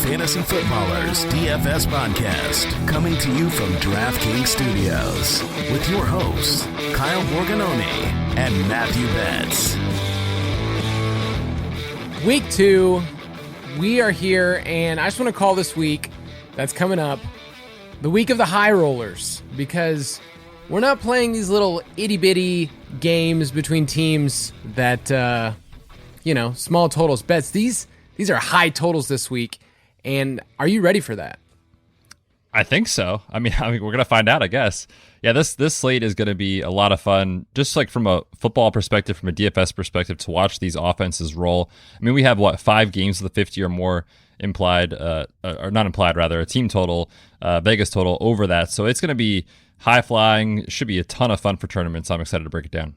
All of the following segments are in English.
Fantasy Footballers DFS Podcast, coming to you from DraftKings Studios with your hosts, Kyle Borganoni and Matthew Betz. Week 2, we are here, and I just want to call this week that's coming up the week of the high rollers, because we're not playing these little itty-bitty games between teams that, small totals bets. These are high totals this week. And are you ready for that? I think so. I mean, we're going to find out, I guess. Yeah, this slate is going to be a lot of fun, just like from a football perspective, from a DFS perspective, to watch these offenses roll. I mean, we have, 5 games of the 50 or more implied, or not implied, rather, a team total, Vegas total over that. So it's going to be high-flying. It should be a ton of fun for tournaments. I'm excited to break it down.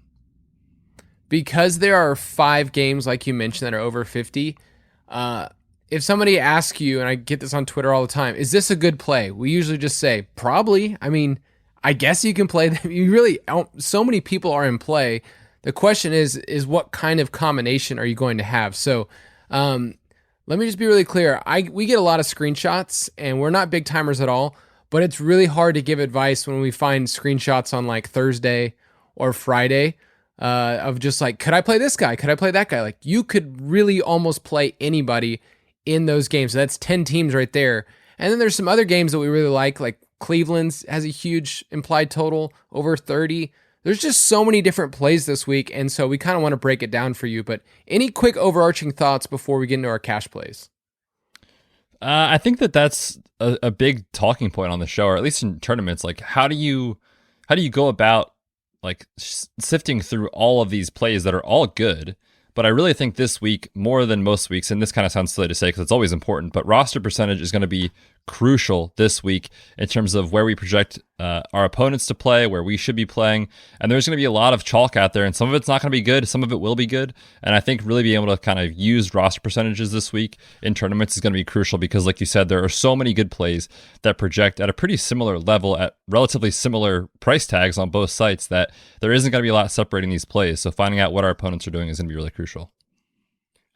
Because there are 5 games, like you mentioned, that are over 50, if somebody asks you, and I get this on Twitter all the time, is this a good play? We usually just say, probably. I mean, I guess you can play them. You really, so many people are in play. The question is what kind of combination are you going to have? So let me just be really clear. We get a lot of screenshots, and we're not big timers at all, but it's really hard to give advice when we find screenshots on like Thursday or Friday of just like, could I play this guy? Could I play that guy? Like, you could really almost play anybody in those games. So that's 10 teams right there. And then there's some other games that we really like Cleveland's has a huge implied total over 30. There's just so many different plays this week, and so we kind of want to break it down for you. But any quick overarching thoughts before we get into our cash plays? I think that's a big talking point on the show, or at least in tournaments. Like, how do you go about sifting through all of these plays that are all good? But I really think this week, more than most weeks, and this kind of sounds silly to say because it's always important, but roster percentage is going to be crucial this week in terms of where we project our opponents to play, where we should be playing. And there's going to be a lot of chalk out there, and some of it's not going to be good, some of it will be good. And I think really being able to kind of use roster percentages this week in tournaments is going to be crucial because, like you said, there are so many good plays that project at a pretty similar level at relatively similar price tags on both sites that there isn't going to be a lot separating these plays. So finding out what our opponents are doing is going to be really crucial.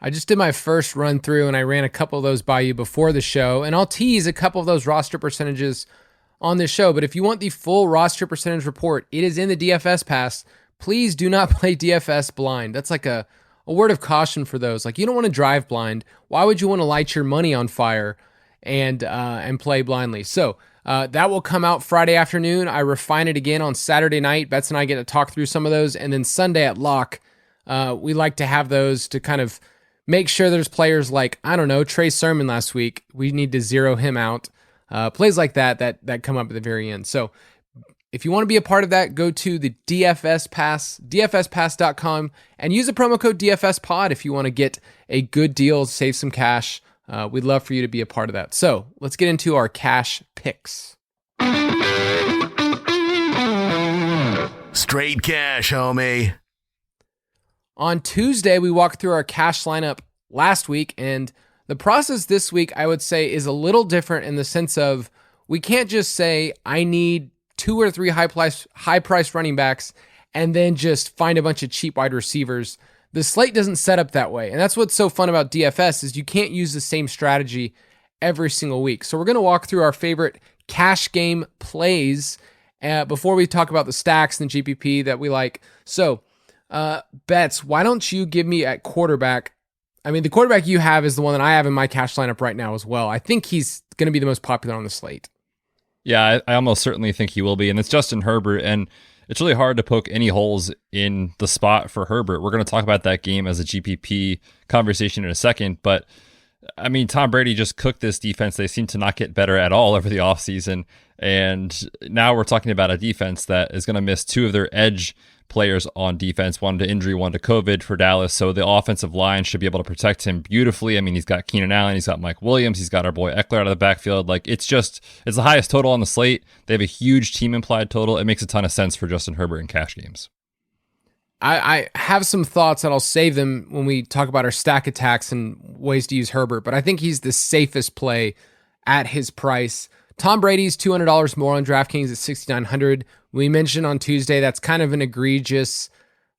I just did my first run through, and I ran a couple of those by you before the show, and I'll tease a couple of those roster percentages on this show. But if you want the full roster percentage report, it is in the DFS Pass. Please do not play DFS blind. That's like a word of caution for those. Like, you don't want to drive blind. Why would you want to light your money on fire and play blindly? So that will come out Friday afternoon. I refine it again on Saturday night. Betz and I get to talk through some of those, and then Sunday at lock, we like to have those to kind of make sure there's players like, I don't know, Trey Sermon last week. We need to zero him out. Plays like that come up at the very end. So if you want to be a part of that, go to the DFS Pass, dfspass.com, and use the promo code DFSPod if you want to get a good deal, save some cash. We'd love for you to be a part of that. So let's get into our cash picks. Straight cash, homie. On Tuesday, we walked through our cash lineup last week, and the process this week, I would say, is a little different in the sense of we can't just say, I need 2 or 3 high-priced running backs and then just find a bunch of cheap wide receivers. The slate doesn't set up that way, and that's what's so fun about DFS is you can't use the same strategy every single week. So we're going to walk through our favorite cash game plays before we talk about the stacks and GPP that we like. So Betz, why don't you give me at quarterback? I mean, the quarterback you have is the one that I have in my cash lineup right now as well. I think he's going to be the most popular on the slate. Yeah, I almost certainly think he will be, and it's Justin Herbert, and it's really hard to poke any holes in the spot for Herbert. We're going to talk about that game as a GPP conversation in a second, but I mean, Tom Brady just cooked this defense. They seem to not get better at all over the offseason, and now we're talking about a defense that is going to miss 2 of their edge players on defense, one to injury, one to COVID for Dallas. So the offensive line should be able to protect him beautifully. I mean, he's got Keenan Allen, he's got Mike Williams, he's got our boy Eckler out of the backfield. Like, it's the highest total on the slate. They have a huge team implied total. It makes a ton of sense for Justin Herbert in cash games. I have some thoughts that I'll save them when we talk about our stack attacks and ways to use Herbert, but I think he's the safest play at his price. Tom Brady's $200 more on DraftKings at $6,900. We mentioned on Tuesday that's kind of an egregious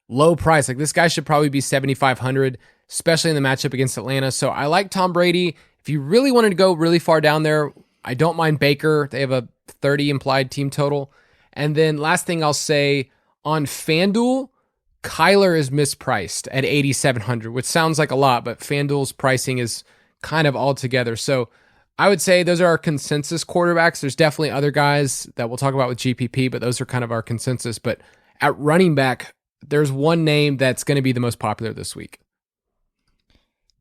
low price. Like this guy should probably be $7,500, especially in the matchup against Atlanta. So I like Tom Brady. If you really wanted to go really far down there, I don't mind Baker. They have a 30 implied team total. And then last thing I'll say on FanDuel, Kyler is mispriced at $8,700, which sounds like a lot, but FanDuel's pricing is kind of all together. So I would say those are our consensus quarterbacks. There's definitely other guys that we'll talk about with GPP, but those are kind of our consensus. But at running back, there's one name that's going to be the most popular this week.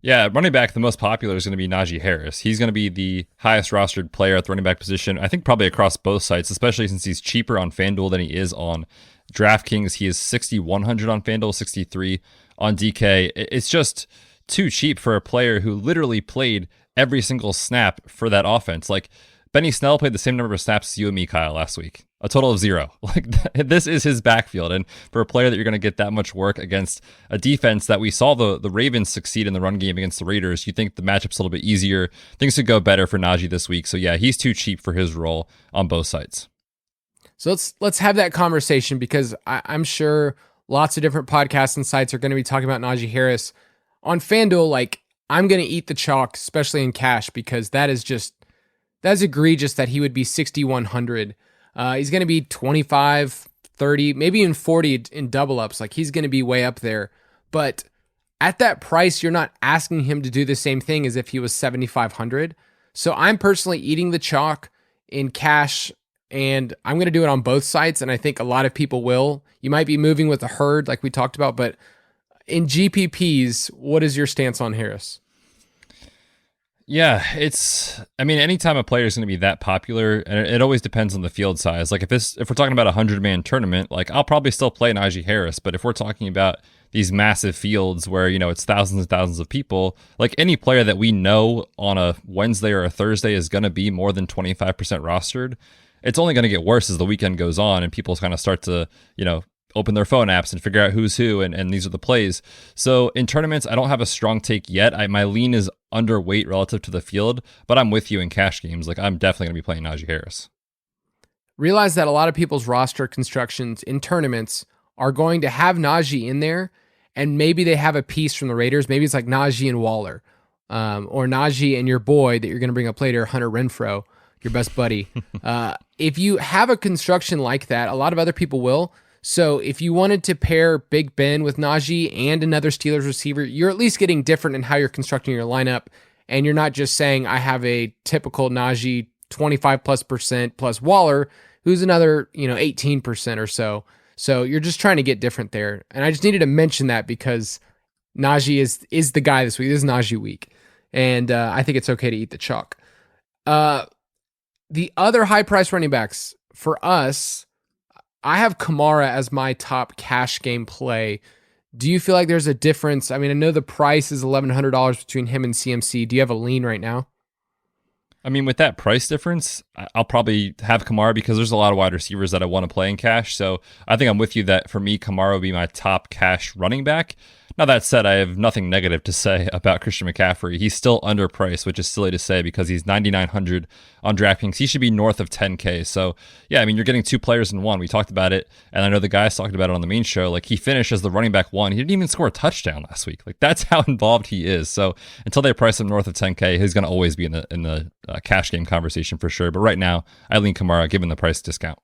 Yeah, running back, the most popular is going to be Najee Harris. He's going to be the highest rostered player at the running back position, I think probably across both sites, especially since he's cheaper on FanDuel than he is on DraftKings. He is 6,100 on FanDuel, 63 on DK. It's just too cheap for a player who literally played every single snap for that offense. Like Benny Snell played the same number of snaps as you and me, Kyle, last week. A total of 0. Like this is his backfield. And for a player that you're going to get that much work against a defense that we saw the Ravens succeed in the run game against the Raiders, you think the matchup's a little bit easier. Things could go better for Najee this week. So yeah, he's too cheap for his role on both sides. So let's have that conversation because I'm sure lots of different podcasts and sites are going to be talking about Najee Harris. On FanDuel, like I'm going to eat the chalk, especially in cash, because that's egregious that he would be 6,100. He's going to be 25, 30, maybe even 40 in double ups. Like he's going to be way up there. But at that price, you're not asking him to do the same thing as if he was 7,500. So I'm personally eating the chalk in cash, and I'm going to do it on both sites. And I think a lot of people will. You might be moving with a herd like we talked about, but in GPPs, what is your stance on Harris? Yeah, anytime a player is going to be that popular, and it always depends on the field size. Like if we're talking about a 100-man tournament, like I'll probably still play Najee Harris. But if we're talking about these massive fields where, it's thousands and thousands of people, like any player that we know on a Wednesday or a Thursday is going to be more than 25% rostered, it's only going to get worse as the weekend goes on and people kind of start to, open their phone apps and figure out who's who, and these are the plays. So in tournaments, I don't have a strong take yet. My lean is underweight relative to the field, but I'm with you in cash games. Like I'm definitely going to be playing Najee Harris. Realize that a lot of people's roster constructions in tournaments are going to have Najee in there, and maybe they have a piece from the Raiders. Maybe it's like Najee and Waller, or Najee and your boy that you're going to bring up later, Hunter Renfrow, your best buddy. If you have a construction like that, a lot of other people will. So if you wanted to pair Big Ben with Najee and another Steelers receiver, you're at least getting different in how you're constructing your lineup. And you're not just saying, I have a typical Najee 25+% plus Waller, who's another, 18% or so. So you're just trying to get different there. And I just needed to mention that because Najee is the guy this week. This is Najee week. And I think it's okay to eat the chalk. The other high price running backs for us, I have Kamara as my top cash game play. Do you feel like there's a difference? I mean, I know the price is $1,100 between him and CMC. Do you have a lean right now? I mean, with that price difference, I'll probably have Kamara because there's a lot of wide receivers that I want to play in cash. So I think I'm with you that for me, Kamara will be my top cash running back. Now, that said, I have nothing negative to say about Christian McCaffrey. He's still underpriced, which is silly to say because he's 9,900 on DraftKings. He should be north of 10K. So, yeah, I mean, you're getting two players in one. We talked about it, and I know the guys talked about it on the main show. Like, he finished as the running back one. He didn't even score a touchdown last week. Like, that's how involved he is. So, until they price him north of 10K, he's going to always be in the cash game conversation for sure. But right now, I lean Kamara, given the price discount.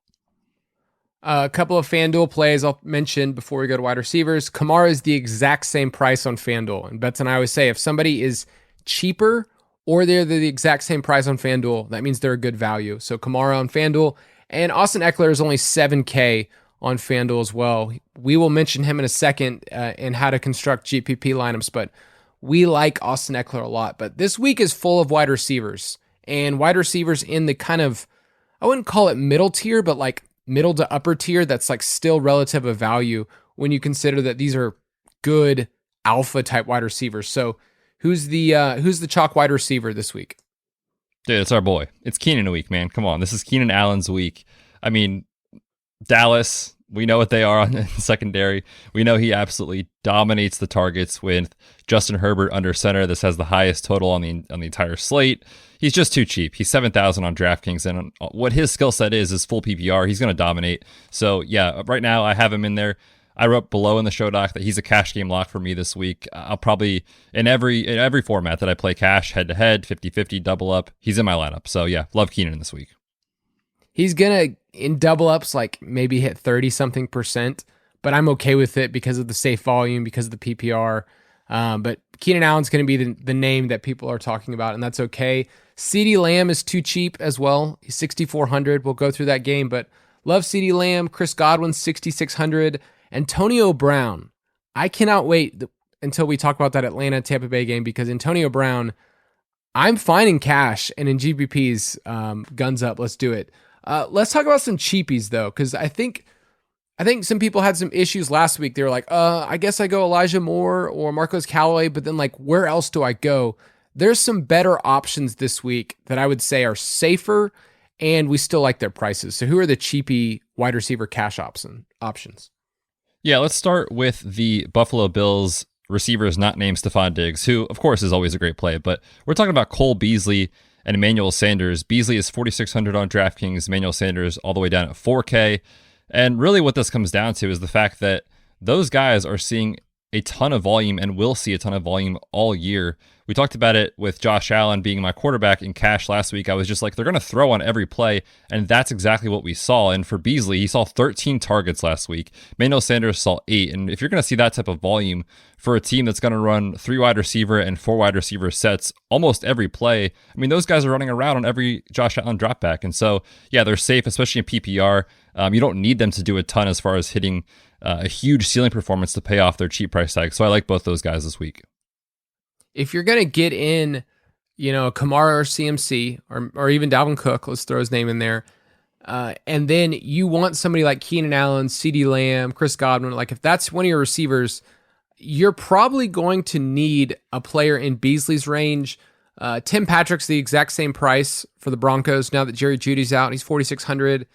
A couple of FanDuel plays I'll mention before we go to wide receivers. Kamara is the exact same price on FanDuel. And Betz and I always say if somebody is cheaper or they're the exact same price on FanDuel, that means they're a good value. So Kamara on FanDuel. And Austin Eckler is only 7K on FanDuel as well. We will mention him in a second and how to construct GPP lineups, but we like Austin Eckler a lot. But this week is full of wide receivers, and wide receivers in the kind of, I wouldn't call it middle tier, but like middle to upper tier that's like still relative of value when you consider that these are good alpha type wide receivers. So who's the chalk wide receiver this week? Dude, it's our boy. It's Keenan week, man. Come on. This is Keenan Allen's week. I mean, Dallas, We know what they are on the secondary. We know he absolutely dominates the targets with Justin Herbert under center. This has the highest total on the entire slate. He's just too cheap. He's 7,000 on DraftKings, and what his skill set is full PPR. He's going to dominate. So yeah, right now I have him in there. I wrote below in the show doc that he's a cash game lock for me this week. I'll probably in every format that I play cash, head to head, 50-50, double up. He's in my lineup. So yeah, love Keenan this week. He's going to, in double ups, like maybe hit 30-something%, but I'm okay with it because of the safe volume, because of the PPR. But Keenan Allen's going to be the name that people are talking about, and that's okay. CeeDee Lamb is too cheap as well. He's 6,400. We'll go through that game, but love CeeDee Lamb. Chris Godwin, 6,600. Antonio Brown. I cannot wait until we talk about that Atlanta-Tampa Bay game, because Antonio Brown, I'm finding cash, and in GPPs, guns up. Let's do it. Let's talk about some cheapies though, because I think some people had some issues last week. They were like, I guess I go Elijah Moore or Marcos Callaway, but then like, where else do I go? There's some better options this week that I would say are safer, and we still like their prices. So who are the cheapy wide receiver cash options? Yeah, let's start with the Buffalo Bills receivers not named Stephon Diggs, who of course is always a great play, but we're talking about Cole Beasley and Emmanuel Sanders. Beasley is 4,600 on DraftKings, Emmanuel Sanders all the way down at 4K. And really what this comes down to is the fact that those guys are seeing a ton of volume and will see a ton of volume all year. We talked about it with Josh Allen being my quarterback in cash last week. I was just like, they're going to throw on every play, and that's exactly what we saw. And for Beasley, he saw 13 targets last week. Emmanuel Sanders saw 8. And if you're going to see that type of volume for a team that's going to run 3 wide receiver and 4 wide receiver sets almost every play, I mean, those guys are running around on every Josh Allen drop back. And so, yeah, they're safe, especially in PPR. You don't need them to do a ton as far as hitting a huge ceiling performance to pay off their cheap price tag. So I like both those guys this week. If you're going to get in, Kamara or CMC or even Dalvin Cook, let's throw his name in there. And then you want somebody like Keenan Allen, CeeDee Lamb, Chris Godwin. Like if that's one of your receivers, you're probably going to need a player in Beasley's range. Tim Patrick's the exact same price for the Broncos now that Jerry Jeudy's out. He's 4,600.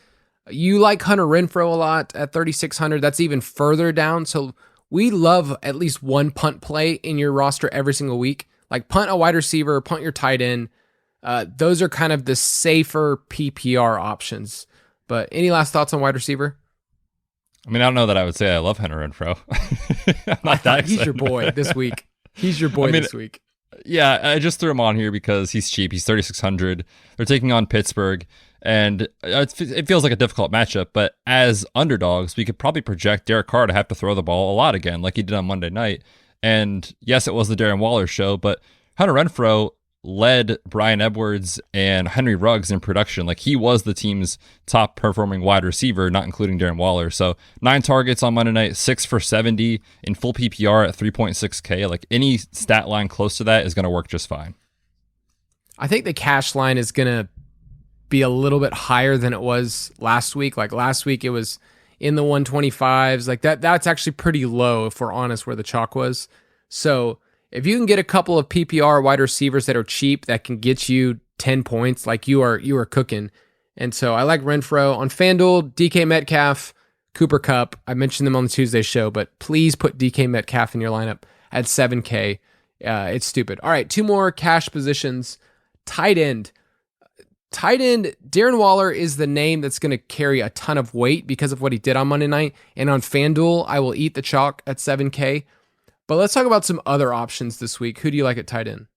You like Hunter Renfrow a lot at 3,600. That's even further down. So we love at least one punt play in your roster every single week. Like punt a wide receiver, punt your tight end. Those are kind of the safer PPR options. But any last thoughts on wide receiver? I mean, I don't know that I would say I love Hunter Renfrow. I'm not that excited. He's your boy this week. He's your boy this week. Yeah, I just threw him on here because he's cheap. He's 3,600. They're taking on Pittsburgh. And it feels like a difficult matchup, but as underdogs, we could probably project Derek Carr to have to throw the ball a lot again, like he did on Monday night. And yes, it was the Darren Waller show, but Hunter Renfrow led Bryan Edwards and Henry Ruggs in production. Like he was the team's top performing wide receiver, not including Darren Waller. So 9 targets on Monday night, 6 for 70 in full PPR at 3.6K. Like any stat line close to that is going to work just fine. I think the cash line is going to be a little bit higher than it was last week. Like last week it was in the 125s. Like that's actually pretty low if we're honest where the chalk was. So if you can get a couple of PPR wide receivers that are cheap that can get you 10 points, like you are cooking. And so I like Renfrow. On FanDuel, DK Metcalf, Cooper Kupp. I mentioned them on the Tuesday show, but please put DK Metcalf in your lineup at 7K. It's stupid. All right, 2 more cash positions. Tight end, Darren Waller is the name that's going to carry a ton of weight because of what he did on Monday night. And on FanDuel, I will eat the chalk at 7K. But let's talk about some other options this week. Who do you like at tight end?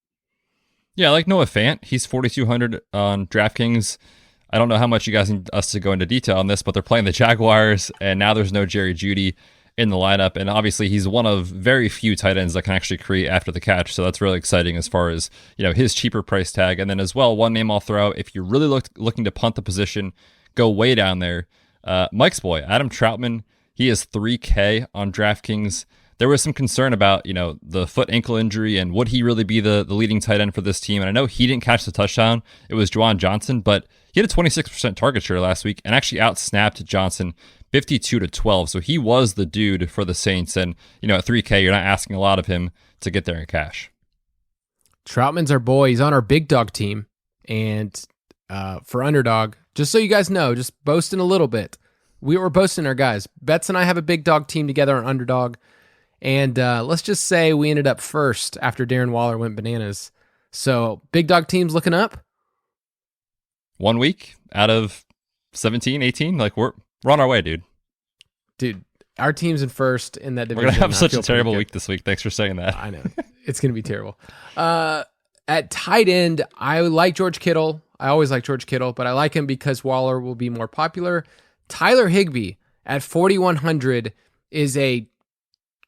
Yeah, I like Noah Fant. He's 4,200 on DraftKings. I don't know how much you guys need us to go into detail on this, but they're playing the Jaguars, and now there's no Jerry Jeudy in the lineup. And obviously, he's one of very few tight ends that can actually create after the catch. So that's really exciting as far as his cheaper price tag. And then as well, one name I'll throw out, if you're really looking to punt the position, go way down there. Mike's boy, Adam Troutman. He is 3K on DraftKings. There was some concern about, the foot ankle injury and would he really be the leading tight end for this team? And I know he didn't catch the touchdown. It was Juwan Johnson, but he had a 26% target share last week and actually outsnapped Johnson 52-12. So he was the dude for the Saints. And, at 3K, you're not asking a lot of him to get there in cash. Troutman's our boy. He's on our big dog team. And for Underdog, just so you guys know, just boasting a little bit, We were boasting our guys. Betz and I have a big dog team together on Underdog. And let's just say we ended up first after Darren Waller went bananas. So big dog team's looking up. 1 week out of 17, 18. Like we're on our way, dude. Dude, our team's in first in that division. We're going to have such a terrible week this week. Thanks for saying that. I know. It's going to be terrible. At tight end, I like George Kittle. I always like George Kittle, but I like him because Waller will be more popular. Tyler Higbee at 4,100 is a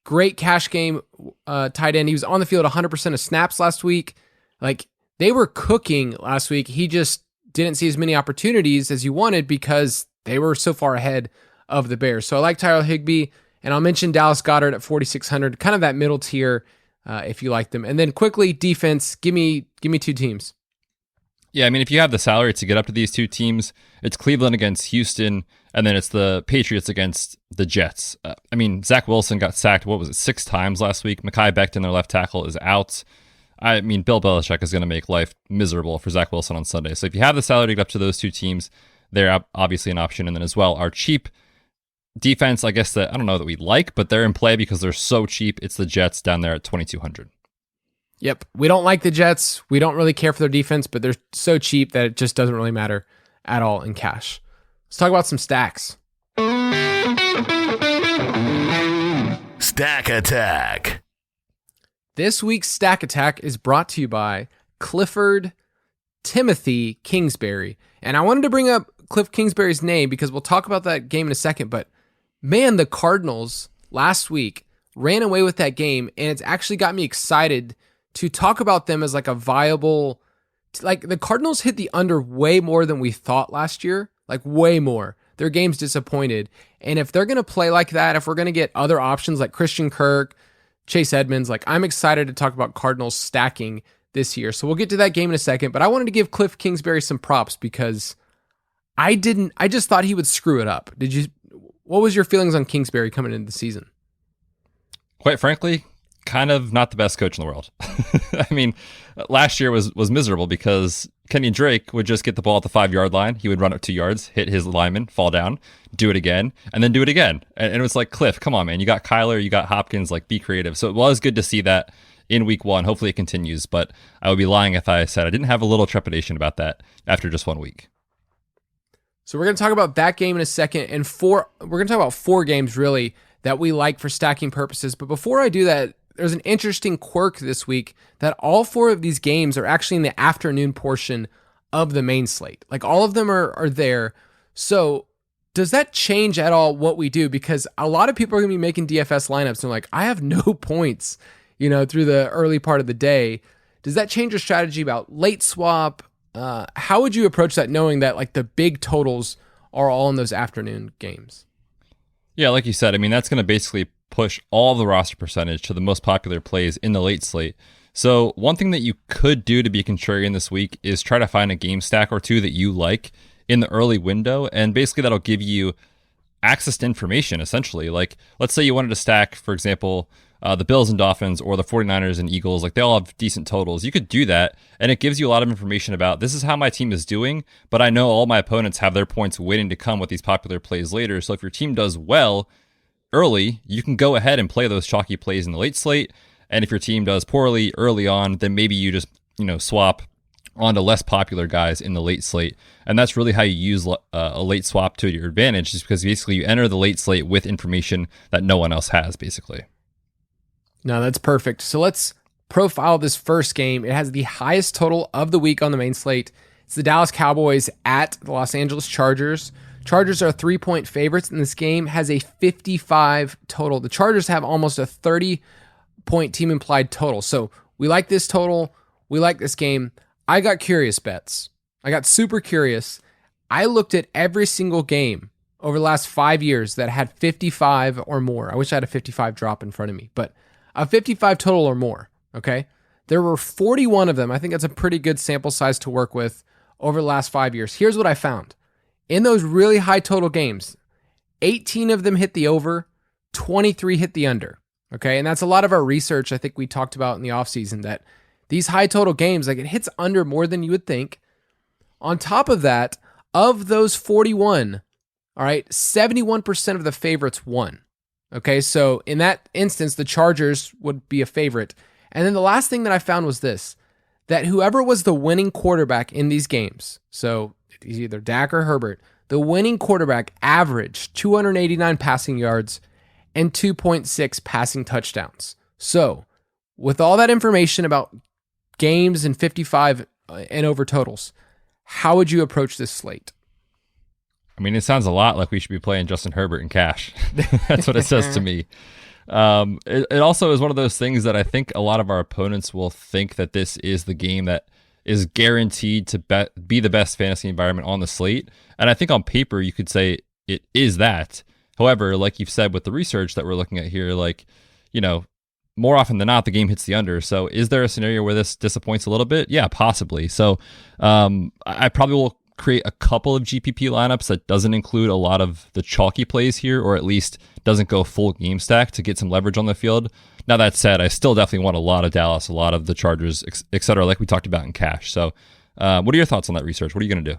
great cash game tight end. He was on the field 100% of snaps last week. Like, they were cooking last week. He just didn't see as many opportunities as he wanted because they were so far ahead of the Bears. So I like Tyler Higbee, and I'll mention Dallas Goedert at 4,600, kind of that middle tier if you like them. And then quickly, defense, give me two teams. Yeah, I mean, if you have the salary to get up to these two teams, it's Cleveland against Houston, and then it's the Patriots against the Jets. I mean, Zach Wilson got sacked, 6 times last week. Mekhi Becton, their left tackle, is out. I mean, Bill Belichick is going to make life miserable for Zach Wilson on Sunday. So if you have the salary to get up to those two teams, they're obviously an option. And then as well, our cheap defense, I guess that I don't know that we like, but they're in play because they're so cheap. It's the Jets down there at 2,200. Yep. We don't like the Jets. We don't really care for their defense, but they're so cheap that it just doesn't really matter at all in cash. Let's talk about some stacks. Stack Attack. This week's Stack Attack is brought to you by Clifford Timothy Kingsbury. And I wanted to bring up Cliff Kingsbury's name because we'll talk about that game in a second. But man, the Cardinals last week ran away with that game, and it's actually got me excited to talk about them as like a viable, like the Cardinals hit the under way more than we thought last year, like way more. Their game's disappointed. And if they're going to play like that, if we're going to get other options like Christian Kirk, Chase Edmonds, like I'm excited to talk about Cardinals stacking this year. So we'll get to that game in a second, but I wanted to give Cliff Kingsbury some props because I just thought he would screw it up. What was your feelings on Kingsbury coming into the season? Quite frankly, kind of not the best coach in the world. I mean, last year was miserable because Kenny Drake would just get the ball at the 5-yard line. He would run up 2 yards, hit his lineman, fall down, do it again, and then do it again. And it was like, Cliff, come on, man. You got Kyler, you got Hopkins, like be creative. So it was good to see that in week 1. Hopefully it continues, but I would be lying if I said I didn't have a little trepidation about that after just 1 week. So we're going to talk about that game in a second, and we're going to talk about 4 games really that we like for stacking purposes. But before I do that, there's an interesting quirk this week that all 4 of these games are actually in the afternoon portion of the main slate. Like all of them are there. So does that change at all what we do? Because a lot of people are going to be making DFS lineups and like, I have no points, through the early part of the day. Does that change your strategy about late swap? How would you approach that knowing that like the big totals are all in those afternoon games? Yeah, like you said, I mean, that's going to basically push all the roster percentage to the most popular plays in the late slate. So one thing that you could do to be contrarian this week is try to find a game stack or two that you like in the early window. And basically that'll give you access to information, essentially. Like, let's say you wanted to stack, for example, the Bills and Dolphins or the 49ers and Eagles. Like, they all have decent totals. You could do that, and it gives you a lot of information about this is how my team is doing, but I know all my opponents have their points waiting to come with these popular plays later. So if your team does well early, you can go ahead and play those chalky plays in the late slate. And if your team does poorly early on, then maybe you just, swap onto less popular guys in the late slate. And that's really how you use a late swap to your advantage, just because basically you enter the late slate with information that no one else has, basically. No, that's perfect. So let's profile this first game. It has the highest total of the week on the main slate. It's the Dallas Cowboys at the Los Angeles Chargers. Chargers are 3-point favorites, and this game has a 55 total. The Chargers have almost a 30-point team implied total. So we like this total. We like this game. I got curious, Betz. I got super curious. I looked at every single game over the last 5 years that had 55 or more. I wish I had a 55 drop in front of me, but a 55 total or more, okay? There were 41 of them. I think that's a pretty good sample size to work with over the last 5 years. Here's what I found. In those really high total games, 18 of them hit the over, 23 hit the under, okay? And that's a lot of our research I think we talked about in the offseason, that these high total games, like it hits under more than you would think. On top of that, of those 41, All right, 71% of the favorites won. Okay, so in that instance, the Chargers would be a favorite. And then the last thing that I found was this, that whoever was the winning quarterback in these games, so either Dak or Herbert, the winning quarterback averaged 289 passing yards and 2.6 passing touchdowns. So with all that information about games and 55 and over totals, how would you approach this slate? I mean, it sounds a lot like we should be playing Justin Herbert in cash. That's what it says to me. It also is one of those things that I think a lot of our opponents will think that this is the game that is guaranteed to be the best fantasy environment on the slate. And I think on paper, you could say it is that. However, like you've said with the research that we're looking at here, like, you know, more often than not, the game hits the under. So is there a scenario where this disappoints a little bit? Yeah, possibly. So I probably will create a couple of GPP lineups that doesn't include a lot of the chalky plays here, or at least doesn't go full game stack to get some leverage on the field. Now, that said, I still definitely want a lot of Dallas, a lot of the Chargers, et cetera, like we talked about in cash. So what are your thoughts on that research? What are you going to do?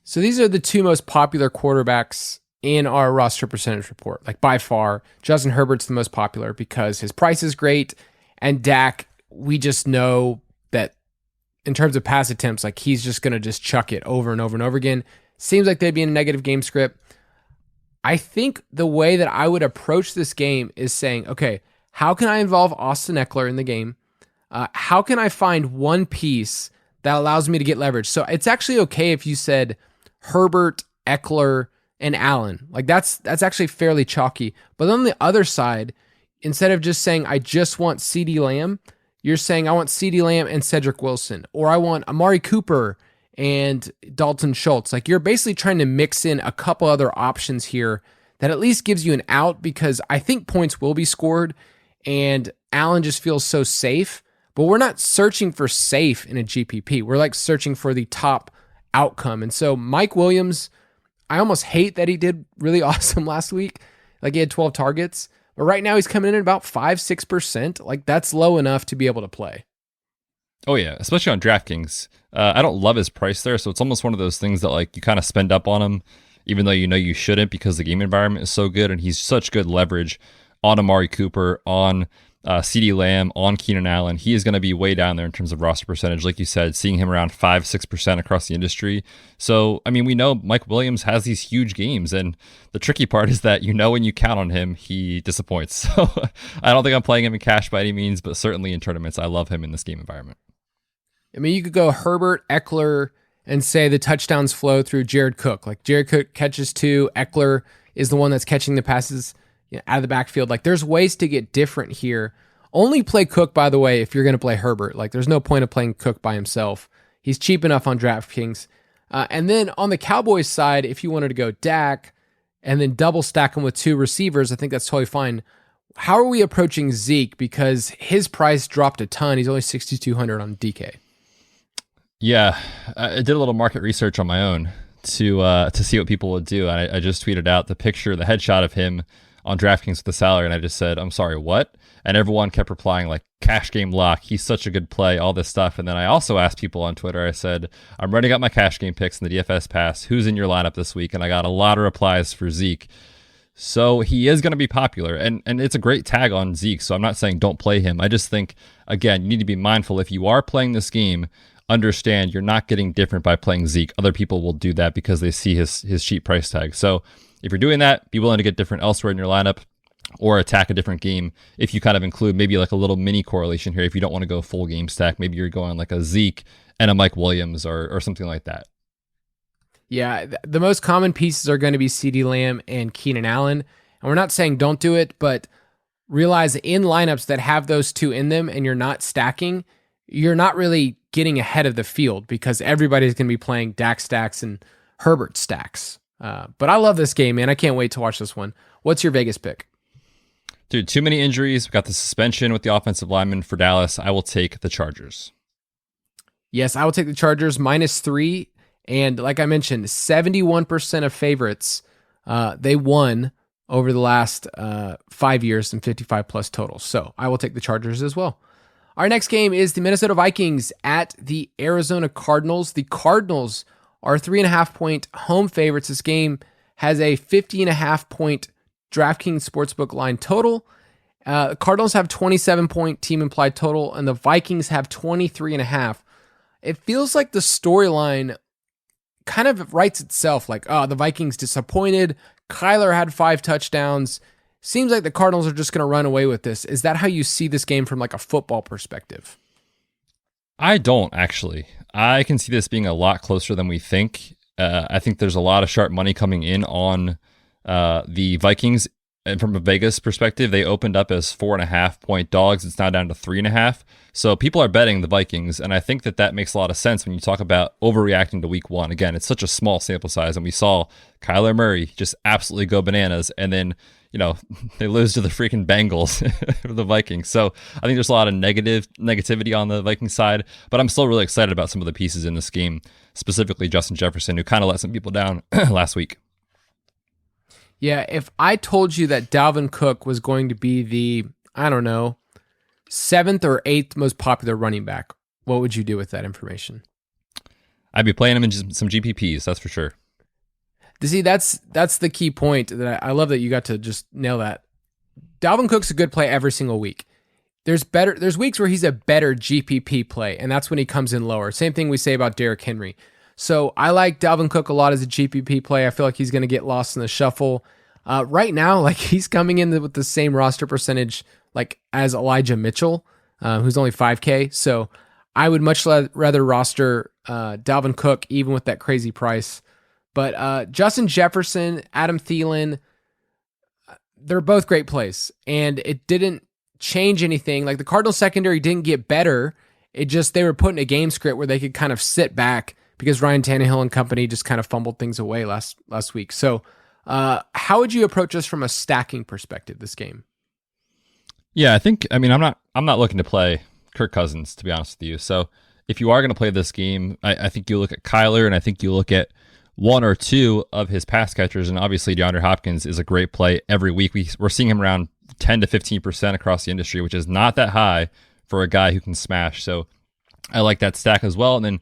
So these are the two most popular quarterbacks in our roster percentage report. Like by far, Justin Herbert's the most popular because his price is great. And Dak, we just know that in terms of pass attempts, like he's just going to just chuck it over and over and over again. Seems like they'd be in a negative game script. I think the way that I would approach this game is saying, okay, how can I involve Austin Eckler in the game? How can I find one piece that allows me to get leverage? So it's actually okay if you said Herbert, Eckler, and Allen. Like that's actually fairly chalky. But on the other side, instead of just saying I just want CeeDee Lamb, you're saying I want CeeDee Lamb and Cedric Wilson, or I want Amari Cooper and Dalton Schultz. Like you're basically trying to mix in a couple other options here that at least gives you an out, because I think points will be scored and Allen just feels so safe. But we're not searching for safe in a GPP. We're like searching for the top outcome. And so Mike Williams, I almost hate that he did really awesome last week. Like he had 12 targets. But right now he's coming in at about 5-6%. Like that's low enough to be able to play. Oh yeah, especially on DraftKings. I don't love his price there, so it's almost one of those things that like you kind of spend up on him, even though you know you shouldn't, because the game environment is so good and he's such good leverage on Amari Cooper, on CeeDee Lamb, on Keenan Allen. He is going to be way down there in terms of roster percentage, like you said, seeing him around 5-6% across the industry. So, I mean, we know Mike Williams has these huge games, and the tricky part is that you know when you count on him, he disappoints. So I don't think I'm playing him in cash by any means, but certainly in tournaments, I love him in this game environment. I mean, you could go Herbert, Eckler, and say the touchdowns flow through Jared Cook. Like Jared Cook catches 2, Eckler is the one that's catching the passes out of the backfield. Like there's ways to get different here. Only play Cook, by the way, if you're going to play Herbert. Like there's no point of playing Cook by himself. He's cheap enough on DraftKings. And then on the Cowboys side, if you wanted to go Dak and then double stack him with 2 receivers, I think that's totally fine. How are we approaching Zeke? Because his price dropped a ton. He's only $6,200 on DK. Yeah, I did a little market research on my own to see what people would do. And I just tweeted out the picture, the headshot of him on DraftKings with the salary, and I just said, I'm sorry, what? And everyone kept replying like, cash game lock, he's such a good play, all this stuff. And then I also asked people on Twitter, I said, I'm running up my cash game picks in the DFS Pass. Who's in your lineup this week? And I got a lot of replies for Zeke. So he is going to be popular, and it's a great tag on Zeke. So I'm not saying don't play him. I just think, again, you need to be mindful if you are playing this game, understand you're not getting different by playing Zeke. Other people will do that because they see his cheap price tag. So if you're doing that, be willing to get different elsewhere in your lineup or attack a different game. If you kind of include maybe like a little mini correlation here, if you don't want to go full game stack, maybe you're going like a Zeke and a Mike Williams or something like that. Yeah, the most common pieces are going to be CeeDee Lamb and Keenan Allen. And we're not saying don't do it, but realize in lineups that have those two in them and you're not stacking, you're not really getting ahead of the field because everybody's going to be playing Dak stacks and Herbert stacks. But I love this game, man. I can't wait to watch this one. What's your Vegas pick? Dude, too many injuries. We've got the suspension with the offensive lineman for Dallas. I will take the Chargers. Yes, I will take the Chargers -3. And like I mentioned, 71% of favorites, they won over the last 5 years and 55 plus totals. So I will take the Chargers as well. Our next game is the Minnesota Vikings at the Arizona Cardinals. The Cardinals are 3.5 point home favorites. This game has a 50.5 point DraftKings Sportsbook line total. Cardinals have 27 point team implied total, and the Vikings have 23.5. It feels like the storyline kind of writes itself, like, oh, the Vikings disappointed. Kyler had 5 touchdowns. Seems like the Cardinals are just going to run away with this. Is that how you see this game from like a football perspective? I don't, actually. I can see this being a lot closer than we think. I think there's a lot of sharp money coming in on the Vikings. And from a Vegas perspective, they opened up as 4.5 point dogs. It's now down to 3.5. So people are betting the Vikings. And I think that makes a lot of sense when you talk about overreacting to week 1. Again, it's such a small sample size. And we saw Kyler Murray just absolutely go bananas. And then, they lose to the freaking Bengals of the Vikings. So I think there's a lot of negativity on the Vikings side. But I'm still really excited about some of the pieces in this game, specifically Justin Jefferson, who kind of let some people down last week. Yeah, if I told you that Dalvin Cook was going to be the, 7th or 8th most popular running back, what would you do with that information? I'd be playing him in some GPPs, that's for sure. See, that's the key point. That I love that you got to just nail that. Dalvin Cook's a good play every single week. There's weeks where he's a better GPP play, and that's when he comes in lower. Same thing we say about Derrick Henry. So I like Dalvin Cook a lot as a GPP play. I feel like he's going to get lost in the shuffle. Right now, like he's coming in with the same roster percentage like as Elijah Mitchell, who's only 5K. So I would much rather roster Dalvin Cook even with that crazy price. But Justin Jefferson, Adam Thielen, they're both great plays, and it didn't change anything. Like the Cardinals secondary didn't get better. It just they were put in a game script where they could kind of sit back because Ryan Tannehill and company just kind of fumbled things away last week. So how would you approach this from a stacking perspective, this game? Yeah, I'm not looking to play Kirk Cousins, to be honest with you. So if you are going to play this game, I think you look at Kyler, and I think you look at one or two of his pass catchers, and obviously DeAndre Hopkins is a great play every week. We're seeing him around 10 to 15% across the industry, which is not that high for a guy who can smash. So I like that stack as well. And then,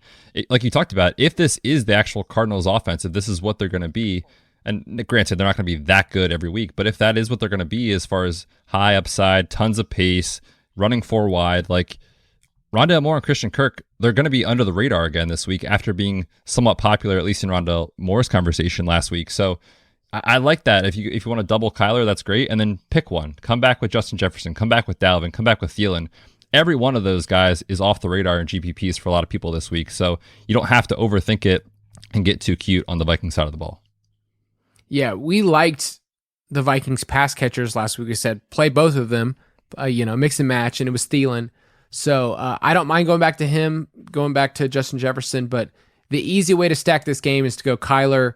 like you talked about, if this is the actual Cardinals offense, if this is what they're going to be, and granted, they're not going to be that good every week, but if that is what they're going to be as far as high upside, tons of pace, running 4 wide, like Rondale Moore and Christian Kirk, they're going to be under the radar again this week after being somewhat popular, at least in Rondale Moore's conversation last week. So I like that. If you want to double Kyler, that's great. And then pick one. Come back with Justin Jefferson. Come back with Dalvin. Come back with Thielen. Every one of those guys is off the radar in GPPs for a lot of people this week. So you don't have to overthink it and get too cute on the Viking side of the ball. Yeah, we liked the Vikings pass catchers last week. We said play both of them, mix and match, and it was Thielen. So I don't mind going back to him, going back to Justin Jefferson, but the easy way to stack this game is to go Kyler,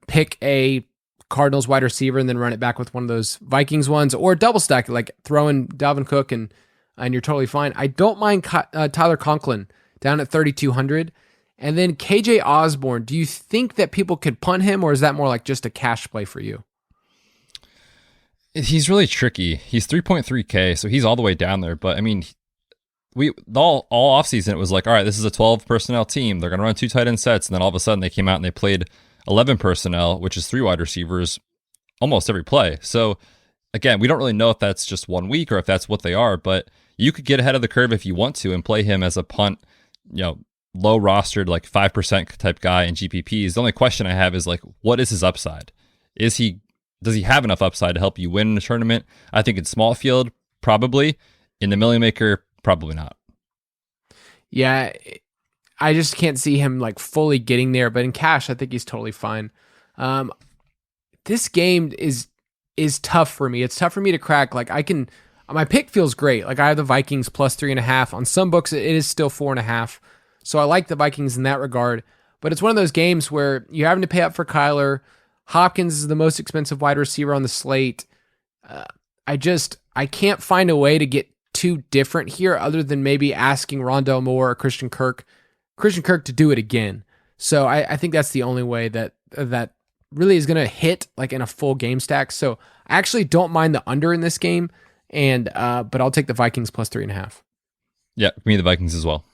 pick a Cardinals wide receiver, and then run it back with one of those Vikings ones, or double stack it, like throw in Dalvin Cook, and you're totally fine. I don't mind Tyler Conklin down at 3,200. And then KJ Osborne, do you think that people could punt him, or is that more like just a cash play for you? He's really tricky. He's 3.3K, so he's all the way down there. But I mean, all offseason, it was like, all right, this is a 12 personnel team. They're going to run 2 tight end sets. And then all of a sudden they came out and they played 11 personnel, which is 3 wide receivers almost every play. So again, we don't really know if that's just 1 week or if that's what they are, but you could get ahead of the curve if you want to and play him as a punt, low rostered, like 5% type guy in GPPs. The only question I have is like, what is his upside? Does he have enough upside to help you win in a tournament? I think in small field, probably. In the Million Maker, probably not. Yeah, I just can't see him like fully getting there, but in cash, I think he's totally fine. This game is tough for me. It's tough for me to crack. Like my pick feels great. Like I have the Vikings plus 3.5. On some books, it is still 4.5. So I like the Vikings in that regard, but it's one of those games where you're having to pay up for Kyler. Hopkins is the most expensive wide receiver on the slate. I can't find a way to get too different here other than maybe asking Rondale Moore or Christian Kirk to do it again. So I think that's the only way that really is going to hit like in a full game stack. So I actually don't mind the under in this game, but I'll take the Vikings plus 3.5. Yeah, me the Vikings as well.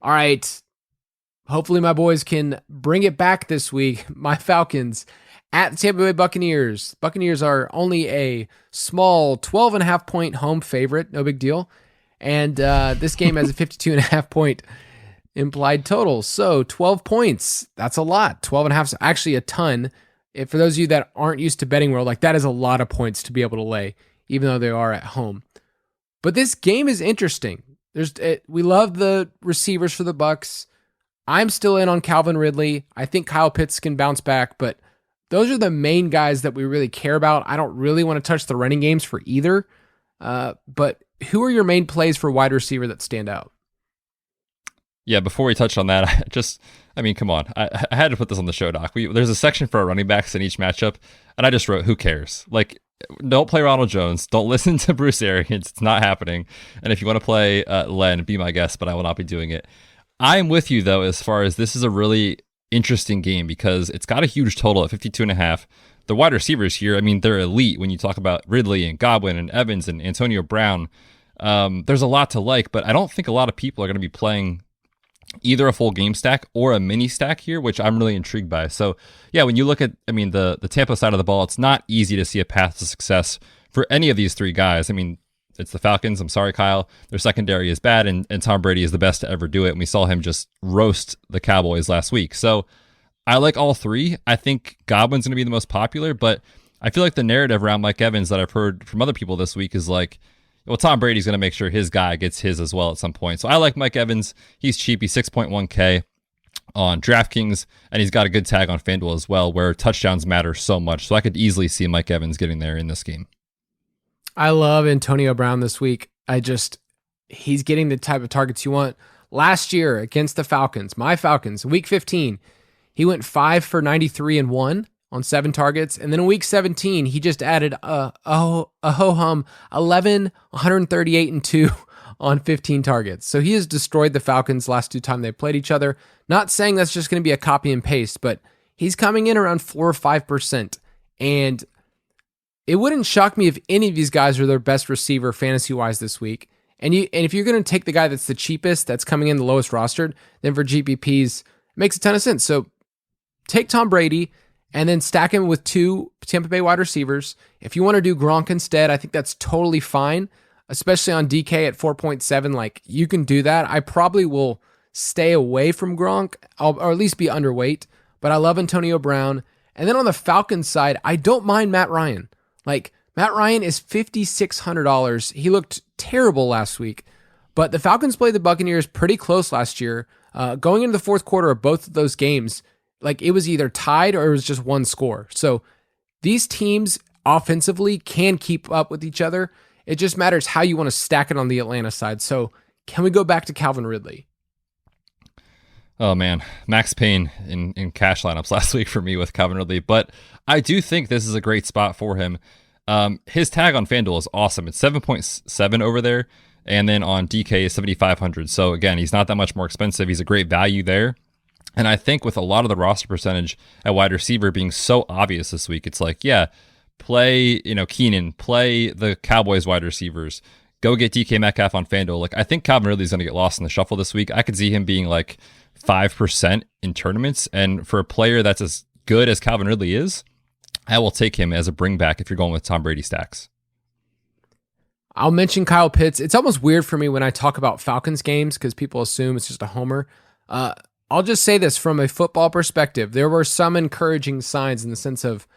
All right. hopefully my boys can bring it back this week. My Falcons at the Tampa Bay Buccaneers. Buccaneers are only a small 12.5 point home favorite. No big deal. And this game has a 52.5 point implied total. So 12 points. That's a lot. 12.5 is actually a ton. For those of you that aren't used to betting world, like that is a lot of points to be able to lay, even though they are at home. But this game is interesting. We love the receivers for the Bucs. I'm still in on Calvin Ridley. I think Kyle Pitts can bounce back, but those are the main guys that we really care about. I don't really want to touch the running games for either. But who are your main plays for wide receiver that stand out? Yeah, before we touch on that, come on. I had to put this on the show, Doc. There's a section for our running backs in each matchup, and I just wrote, who cares? Like, don't play Ronald Jones. Don't listen to Bruce Arians. It's not happening. And if you want to play Len, be my guest, but I will not be doing it. I am with you, though, as far as this is a really interesting game because it's got a huge total at 52.5. The wide receivers here, they're elite when you talk about Ridley and Godwin and Evans and Antonio Brown. There's a lot to like, but I don't think a lot of people are going to be playing either a full game stack or a mini stack here, which I'm really intrigued by. So yeah, when you look at, the Tampa side of the ball, it's not easy to see a path to success for any of these three guys. It's the Falcons. I'm sorry, Kyle. Their secondary is bad, and Tom Brady is the best to ever do it. And we saw him just roast the Cowboys last week. So I like all three. I think Godwin's going to be the most popular, but I feel like the narrative around Mike Evans that I've heard from other people this week is like, well, Tom Brady's going to make sure his guy gets his as well at some point. So I like Mike Evans. He's cheap. He's 6.1K on DraftKings, and he's got a good tag on FanDuel as well, where touchdowns matter so much. So I could easily see Mike Evans getting there in this game. I love Antonio Brown this week. He's getting the type of targets you want. Last year against the Falcons, my Falcons, week 15, he went 5 for 93 and 1 on 7 targets. And then in week 17, he just added a ho-hum 11, 138 and 2 on 15 targets. So he has destroyed the Falcons last 2 times they played each other. Not saying that's just going to be a copy and paste, but he's coming in around 4 or 5%. And it wouldn't shock me if any of these guys are their best receiver fantasy-wise this week. And if you're going to take the guy that's the cheapest, that's coming in the lowest rostered, then for GPPs, it makes a ton of sense. So take Tom Brady and then stack him with 2 Tampa Bay wide receivers. If you want to do Gronk instead, I think that's totally fine, especially on DK at 4.7. Like, you can do that. I probably will stay away from Gronk, or at least be underweight, but I love Antonio Brown. And then on the Falcons side, I don't mind Matt Ryan. Like, Matt Ryan is $5,600. He looked terrible last week, but the Falcons played the Buccaneers pretty close last year. Going into the fourth quarter of both of those games, like, it was either tied or it was just one score. So these teams offensively can keep up with each other. It just matters how you want to stack it on the Atlanta side. So can we go back to Calvin Ridley? Oh man, Max Payne in cash lineups last week for me with Calvin Ridley, but I do think this is a great spot for him. His tag on FanDuel is awesome. It's 7.7 over there, and then on DK is 7,500. So again, he's not that much more expensive. He's a great value there. And I think with a lot of the roster percentage at wide receiver being so obvious this week, it's like, yeah, play, Keenan, play the Cowboys wide receivers, go get DK Metcalf on FanDuel. Like, I think Calvin Ridley's going to get lost in the shuffle this week. I could see him being like 5% in tournaments. And for a player that's as good as Calvin Ridley is, I will take him as a bring back if you're going with Tom Brady stacks. I'll mention Kyle Pitts. It's almost weird for me when I talk about Falcons games because people assume it's just a homer. I'll just say this from a football perspective. There were some encouraging signs in the sense of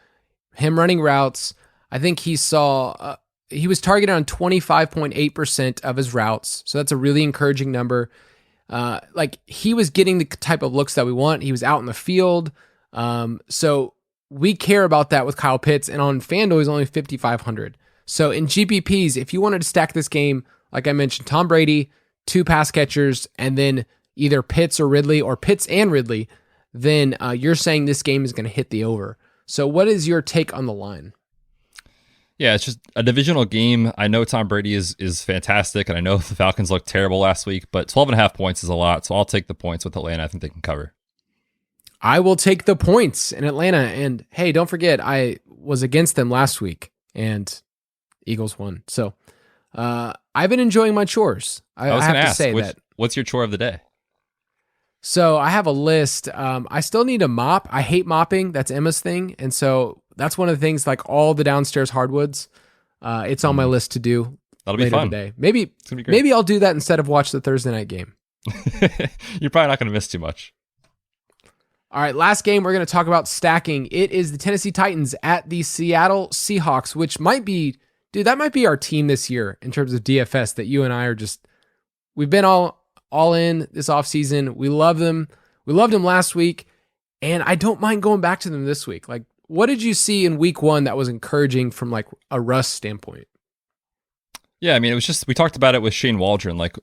him running routes. I think he was targeted on 25.8% of his routes. So that's a really encouraging number. Like, he was getting the type of looks that we want. He was out in the field. So we care about that with Kyle Pitts. And on FanDuel, he's only 5,500. So in GPPs, if you wanted to stack this game, like I mentioned, Tom Brady, 2 pass catchers, and then either Pitts or Ridley, or Pitts and Ridley, then you're saying this game is going to hit the over. So what is your take on the line? Yeah, it's just a divisional game. I know Tom Brady is fantastic, and I know the Falcons looked terrible last week, but 12.5 points is a lot, so I'll take the points with Atlanta. I think they can cover. I will take the points in Atlanta, and hey, don't forget, I was against them last week, and Eagles won. So I've been enjoying my chores. I was have going to say ask, that. What's your chore of the day? So I have a list. I still need a mop. I hate mopping. That's Emma's thing. And so that's one of the things, like all the downstairs hardwoods. It's on my list to do. That'll be fun. Today. Maybe I'll do that instead of watch the Thursday night game. You're probably not going to miss too much. All right, last game we're going to talk about stacking. It is the Tennessee Titans at the Seattle Seahawks, which might be, dude, that might be our team this year in terms of DFS that you and I are just, we've been all in this offseason. We love them. We loved them last week, and I don't mind going back to them this week. Like, what did you see in week one that was encouraging from like a Russ standpoint? Yeah, I mean, it was just, we talked about it with Shane Waldron. Like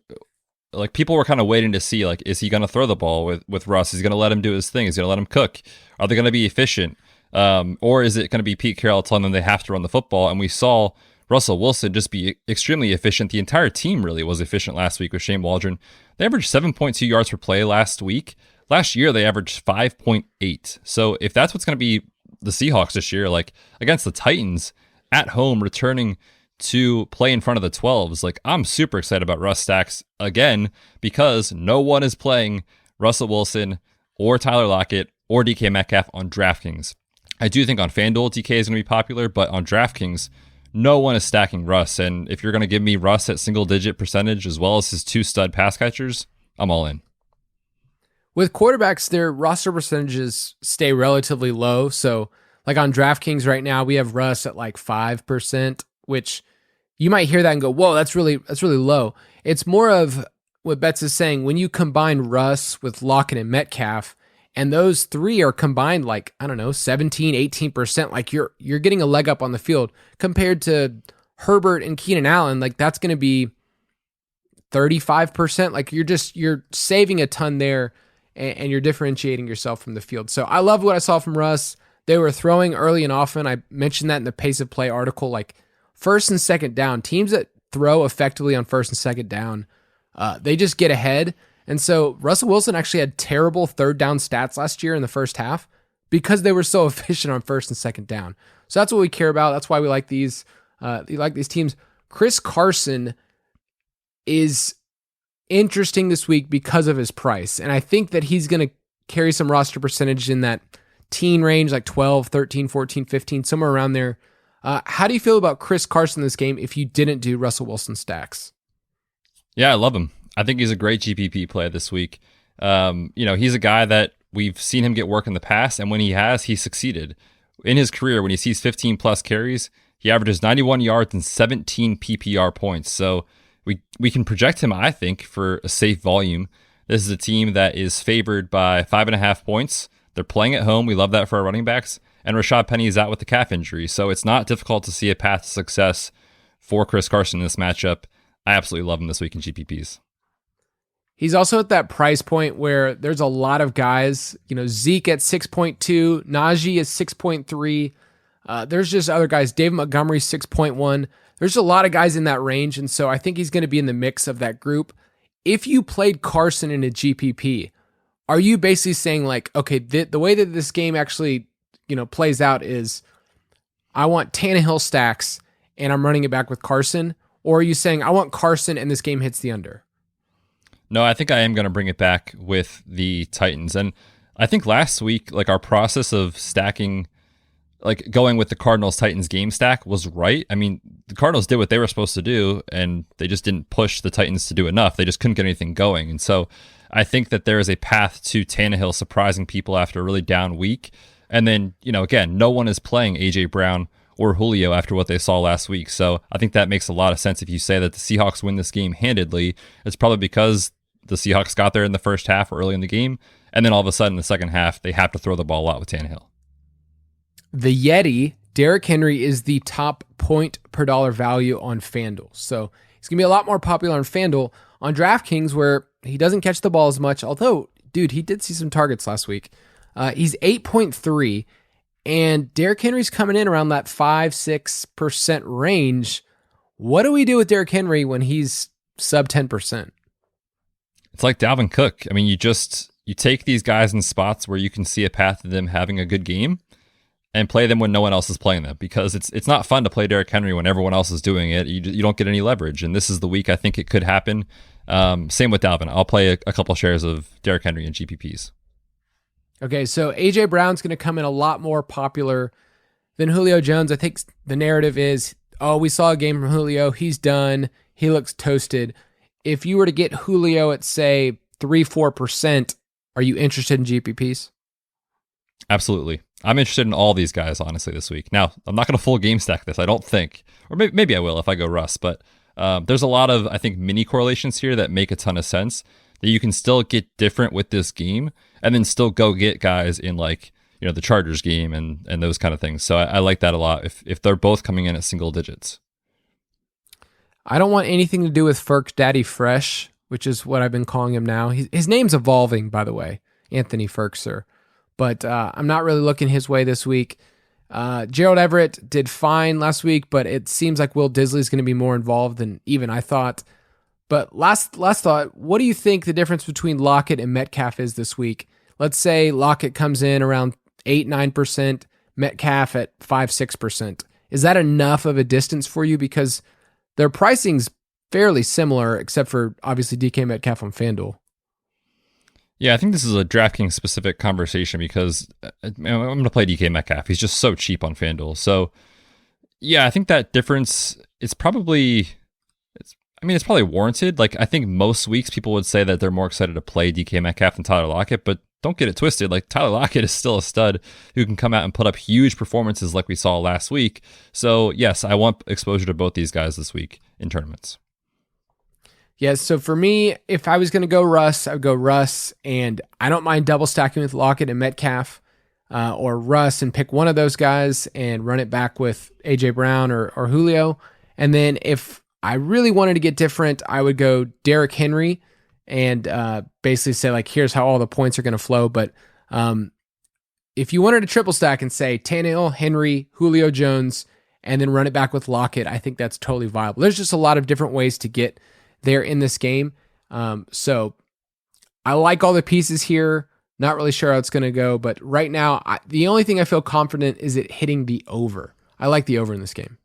people were kind of waiting to see, like, is he going to throw the ball with Russ? Is he going to let him do his thing? Is he going to let him cook? Are they going to be efficient? Or is it going to be Pete Carroll telling them they have to run the football? And we saw Russell Wilson just be extremely efficient. The entire team really was efficient last week with Shane Waldron. They averaged 7.2 yards per play last week. Last year, they averaged 5.8. So if that's what's going to be the Seahawks this year, like against the Titans at home, returning to play in front of the 12s, like I'm super excited about Russ stacks again because no one is playing Russell Wilson or Tyler Lockett or DK Metcalf on DraftKings. I do think on FanDuel DK is going to be popular, but on DraftKings, no one is stacking Russ. And if you're going to give me Russ at single digit percentage as well as his 2 stud pass catchers, I'm all in. With quarterbacks, their roster percentages stay relatively low. So like on DraftKings right now, we have Russ at like 5%, which you might hear that and go, whoa, that's really low. It's more of what Betz is saying. When you combine Russ with Lockett and Metcalf, and those three are combined like, I don't know, 17, 18%, like you're getting a leg up on the field compared to Herbert and Keenan Allen. Like that's going to be 35%. Like you're saving a ton there and you're differentiating yourself from the field. So I love what I saw from Russ. They were throwing early and often. I mentioned that in the pace of play article, like first and second down, teams that throw effectively on first and second down, they just get ahead. And so Russell Wilson actually had terrible third down stats last year in the first half because they were so efficient on first and second down. So that's what we care about. That's why we like these. You like these teams. Chris Carson is interesting this week because of his price. And I think that he's going to carry some roster percentage in that teen range, like 12, 13, 14, 15, somewhere around there. How do you feel about Chris Carson this game if you didn't do Russell Wilson stacks? Yeah, I love him. I think he's a great GPP play this week. He's a guy that we've seen him get work in the past, and when he has, he's succeeded. In his career, when he sees 15 plus carries, he averages 91 yards and 17 PPR points. So we can project him, I think, for a safe volume. This is a team that is favored by 5.5 points. They're playing at home. We love that for our running backs. And Rashad Penny is out with the calf injury. So it's not difficult to see a path to success for Chris Carson in this matchup. I absolutely love him this week in GPPs. He's also at that price point where there's a lot of guys, Zeke at 6.2, Najee is 6.3. There's just other guys. David Montgomery 6.1. There's a lot of guys in that range. And so I think he's going to be in the mix of that group. If you played Carson in a GPP, are you basically saying like, okay, the way that this game actually, plays out is I want Tannehill stacks and I'm running it back with Carson? Or are you saying I want Carson and this game hits the under? No, I think I am going to bring it back with the Titans. And I think last week, like our process of stacking, like going with the Cardinals-Titans game stack was right. I mean, the Cardinals did what they were supposed to do, and they just didn't push the Titans to do enough. They just couldn't get anything going. And so I think that there is a path to Tannehill surprising people after a really down week. And then, again, no one is playing A.J. Brown or Julio after what they saw last week. So I think that makes a lot of sense. If you say that the Seahawks win this game handedly, it's probably because the Seahawks got there in the first half or early in the game, and then all of a sudden in the second half, they have to throw the ball out with Tannehill. The Yeti, Derrick Henry, is the top point per dollar value on FanDuel. So he's going to be a lot more popular on FanDuel. On DraftKings, where he doesn't catch the ball as much, although, dude, he did see some targets last week. He's 8.3, and Derrick Henry's coming in around that 5-6% range. What do we do with Derrick Henry when he's sub 10%? It's like Dalvin Cook. I mean, you take these guys in spots where you can see a path to them having a good game and play them when no one else is playing them, because it's not fun to play Derrick Henry when everyone else is doing it. You don't get any leverage, and this is the week I think it could happen. Same with Dalvin. I'll play a couple shares of Derrick Henry and GPPs. Okay, so A.J. Brown's going to come in a lot more popular than Julio Jones. I think the narrative is, oh, we saw a game from Julio. He's done. He looks toasted. If you were to get Julio at, say, 3-4%, are you interested in GPPs? Absolutely. I'm interested in all these guys, honestly, this week. Now, I'm not going to full game stack this, I don't think. Or maybe I will if I go Russ. But there's a lot of, I think, mini correlations here that make a ton of sense, that you can still get different with this game and then still go get guys in like, the Chargers game and those kind of things. So I like that a lot if they're both coming in at single digits. I don't want anything to do with Ferk's Daddy Fresh, which is what I've been calling him now. His name's evolving, by the way, Anthony Ferkser. But I'm not really looking his way this week. Gerald Everett did fine last week, but it seems like Will Disley's going to be more involved than even I thought. But last thought, what do you think the difference between Lockett and Metcalf is this week? Let's say Lockett comes in around 8-9%, Metcalf at 5-6%. Is that enough of a distance for you? Because their pricing's fairly similar, except for obviously DK Metcalf on FanDuel. Yeah, I think this is a DraftKings specific conversation because I'm going to play DK Metcalf. He's just so cheap on FanDuel. So yeah, I think that difference is probably, it's probably warranted. Like I think most weeks people would say that they're more excited to play DK Metcalf than Tyler Lockett, but don't get it twisted. Like Tyler Lockett is still a stud who can come out and put up huge performances like we saw last week. So yes, I want exposure to both these guys this week in tournaments. Yes, so for me, if I was going to go Russ, I would go Russ, and I don't mind double stacking with Lockett and Metcalf, or Russ and pick one of those guys and run it back with A.J. Brown or Julio. And then if I really wanted to get different, I would go Derrick Henry and basically say, like, here's how all the points are going to flow. But if you wanted to triple stack and say Tannehill, Henry, Julio Jones, and then run it back with Lockett, I think that's totally viable. There's just a lot of different ways to get there in this game. So I like all the pieces here. Not really sure how it's going to go, but right now, the only thing I feel confident is it hitting the over. I like the over in this game.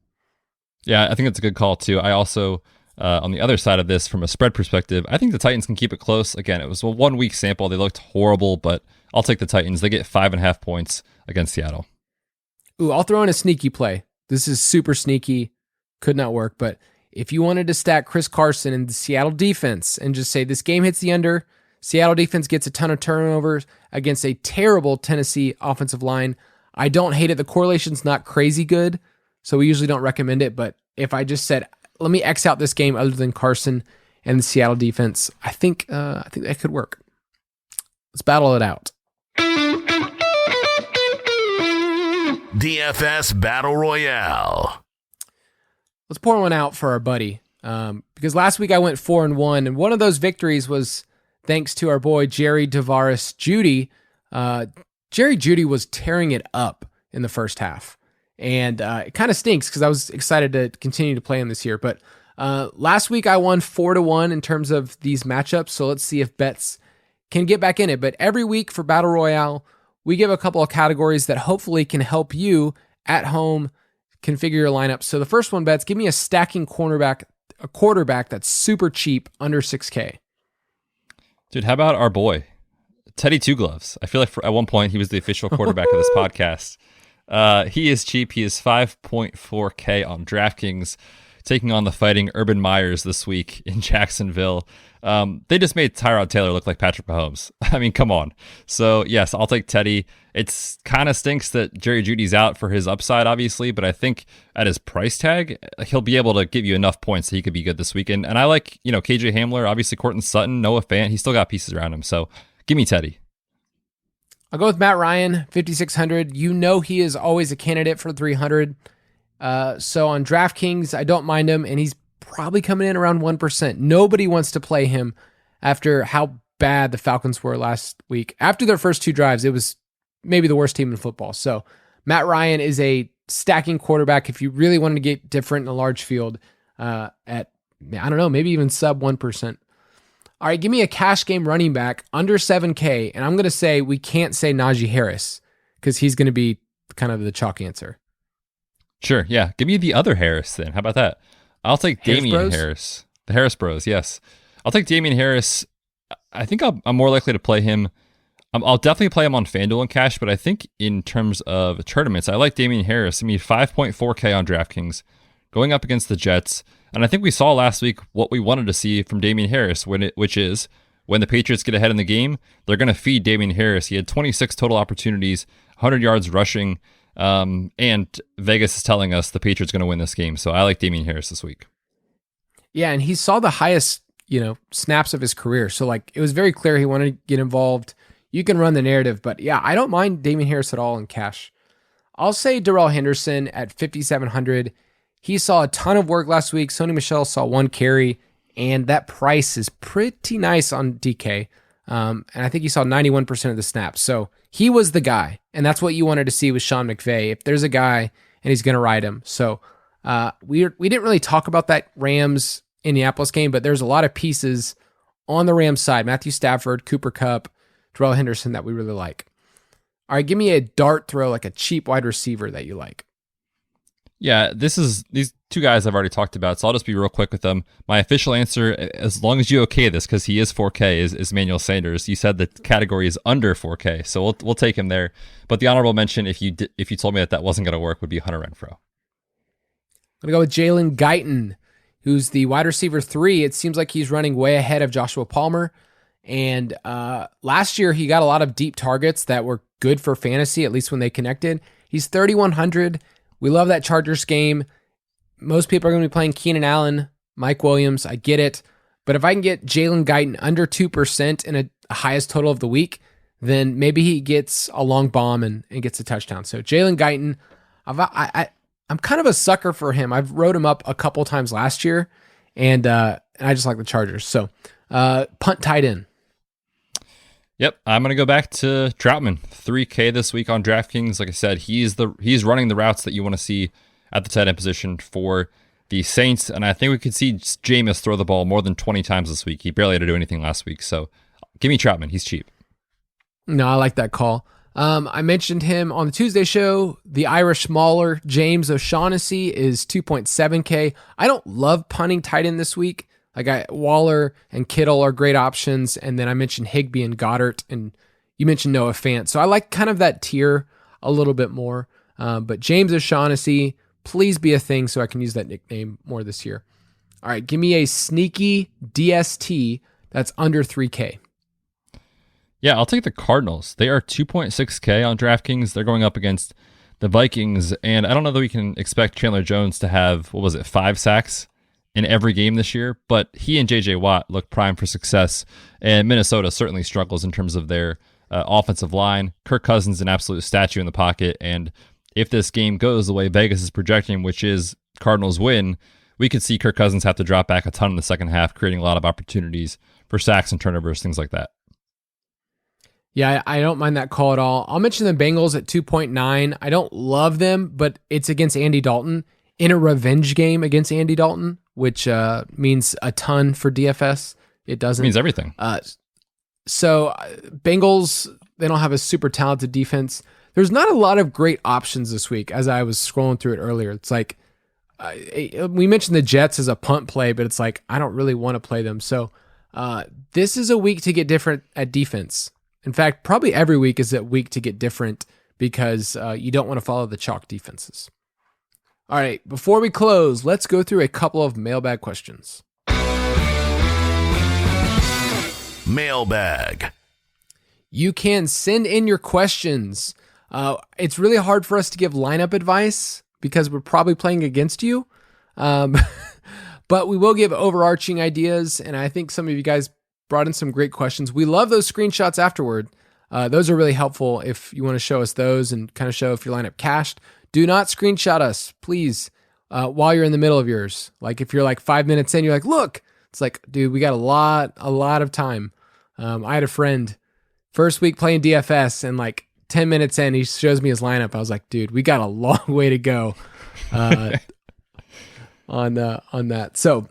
Yeah, I think that's a good call too. I also, on the other side of this, from a spread perspective, I think the Titans can keep it close. Again, it was a 1 week sample. They looked horrible, but I'll take the Titans. They get 5.5 points against Seattle. Ooh, I'll throw in a sneaky play. This is super sneaky. Could not work, but if you wanted to stack Chris Carson and the Seattle defense and just say this game hits the under, Seattle defense gets a ton of turnovers against a terrible Tennessee offensive line. I don't hate it. The correlation's not crazy good, so we usually don't recommend it. But if I just said, let me X out this game other than Carson and the Seattle defense, I think that could work. Let's battle it out. DFS Battle Royale. Let's pour one out for our buddy. Because last week I went 4-1, and one of those victories was thanks to our boy Jerry Tavares Judy. Jerry Judy was tearing it up in the first half. And it kind of stinks because I was excited to continue to play him this year. But last week I won 4-1 in terms of these matchups. So let's see if Betz can get back in it. But every week for Battle Royale, we give a couple of categories that hopefully can help you at home configure your lineup. So the first one, Betz, give me a stacking quarterback that's super cheap, under 6K. Dude, how about our boy, Teddy Two Gloves? I feel like at one point he was the official quarterback of this podcast. He is cheap. He is 5.4K on DraftKings, taking on the Fighting Urban Meyers this week in Jacksonville. They just made Tyrod Taylor look like Patrick Mahomes. I mean, come on. So yes, I'll take Teddy. It's kind of stinks that Jerry Judy's out for his upside, obviously, but I think at his price tag, he'll be able to give you enough points that he could be good this weekend. And I like, KJ Hamler, obviously Courtland Sutton, Noah Fant. He's still got pieces around him. So give me Teddy. I'll go with Matt Ryan, 5,600. He is always a candidate for 300. So on DraftKings, I don't mind him, and he's probably coming in around 1%. Nobody wants to play him after how bad the Falcons were last week. After their first two drives, it was maybe the worst team in football. So Matt Ryan is a stacking quarterback if you really wanted to get different in a large field at, I don't know, maybe even sub 1%. All right, give me a cash game running back under 7K, and I'm going to say we can't say Najee Harris because he's going to be kind of the chalk answer. Sure, yeah. Give me the other Harris then. How about that? I'll take Damian Harris. The Harris Bros, yes. I'll take Damian Harris. I think I'm more likely to play him. I'll definitely play him on FanDuel and cash, but I think in terms of tournaments, I like Damian Harris. I mean, 5.4K on DraftKings going up against the Jets. And I think we saw last week what we wanted to see from Damian Harris, which is when the Patriots get ahead in the game, they're going to feed Damian Harris. He had 26 total opportunities, 100 yards rushing, and Vegas is telling us the Patriots are going to win this game. So I like Damian Harris this week. Yeah, and he saw the highest, snaps of his career. So like it was very clear he wanted to get involved. You can run the narrative, but yeah, I don't mind Damian Harris at all in cash. I'll say Darrell Henderson at 5,700. He saw a ton of work last week. Sony Michel saw 1 carry, and that price is pretty nice on DK. And I think he saw 91% of the snaps. So he was the guy, and that's what you wanted to see with Sean McVay. If there's a guy and he's going to ride him. So we didn't really talk about that Rams Indianapolis game, but there's a lot of pieces on the Rams side. Matthew Stafford, Cooper Kupp, Darrell Henderson that we really like. All right, give me a dart throw, like a cheap wide receiver that you like. Yeah, these two guys I've already talked about, so I'll just be real quick with them. My official answer, as long as you okay this, because he is 4K, is Emmanuel Sanders. You said the category is under 4K, so we'll take him there. But the honorable mention, if you told me that wasn't going to work, would be Hunter Renfrow. I'm going to go with Jalen Guyton, who's the wide receiver 3. It seems like he's running way ahead of Joshua Palmer. And last year, he got a lot of deep targets that were good for fantasy, at least when they connected. He's 3,100. We love that Chargers game. Most people are going to be playing Keenan Allen, Mike Williams. I get it. But if I can get Jalen Guyton under 2% in a highest total of the week, then maybe he gets a long bomb and gets a touchdown. So Jalen Guyton, I'm kind of a sucker for him. I've wrote him up a couple times last year, and I just like the Chargers. So punt tight end. Yep, I'm going to go back to Troutman. 3K this week on DraftKings. Like I said, he's running the routes that you want to see at the tight end position for the Saints, and I think we could see Jameis throw the ball more than 20 times this week. He barely had to do anything last week, so give me Troutman. He's cheap. No, I like that call. I mentioned him on the Tuesday show. The Irish Mauler, James O'Shaughnessy, is 2.7K. I don't love punting tight end this week. Waller and Kittle are great options, and then I mentioned Higbee and Goddard, and you mentioned Noah Fant. So I like kind of that tier a little bit more. But James O'Shaughnessy, please be a thing so I can use that nickname more this year. All right, give me a sneaky DST that's under 3K. Yeah, I'll take the Cardinals. They are 2.6K on DraftKings. They're going up against the Vikings, and I don't know that we can expect Chandler Jones to have, 5 sacks in every game this year, but he and J.J. Watt look primed for success, and Minnesota certainly struggles in terms of their offensive line. Kirk Cousins, an absolute statue in the pocket, and if this game goes the way Vegas is projecting, which is Cardinals win, we could see Kirk Cousins have to drop back a ton in the second half, creating a lot of opportunities for sacks and turnovers, things like that. Yeah, I don't mind that call at all. I'll mention the Bengals at 2.9. I don't love them, but it's against Andy Dalton in a revenge game against Andy Dalton, which means a ton for DFS. It doesn't. It means everything. So Bengals, they don't have a super talented defense. There's not a lot of great options this week, as I was scrolling through it earlier. It's like, we mentioned the Jets as a punt play, but it's like, I don't really want to play them. So this is a week to get different at defense. In fact, probably every week is a week to get different because you don't want to follow the chalk defenses. All right, before we close, let's go through a couple of mailbag questions. Mailbag. You can send in your questions. It's really hard for us to give lineup advice because we're probably playing against you. But we will give overarching ideas, and I think some of you guys brought in some great questions. We love those screenshots afterward. Those are really helpful if you want to show us those and kind of show if your lineup cashed. Do not screenshot us, please, while you're in the middle of yours. Like if you're like 5 minutes in, you're like, look, it's like, dude, we got a lot of time. I had a friend first week playing DFS and like 10 minutes in, he shows me his lineup. I was like, dude, we got a long way to go on that. So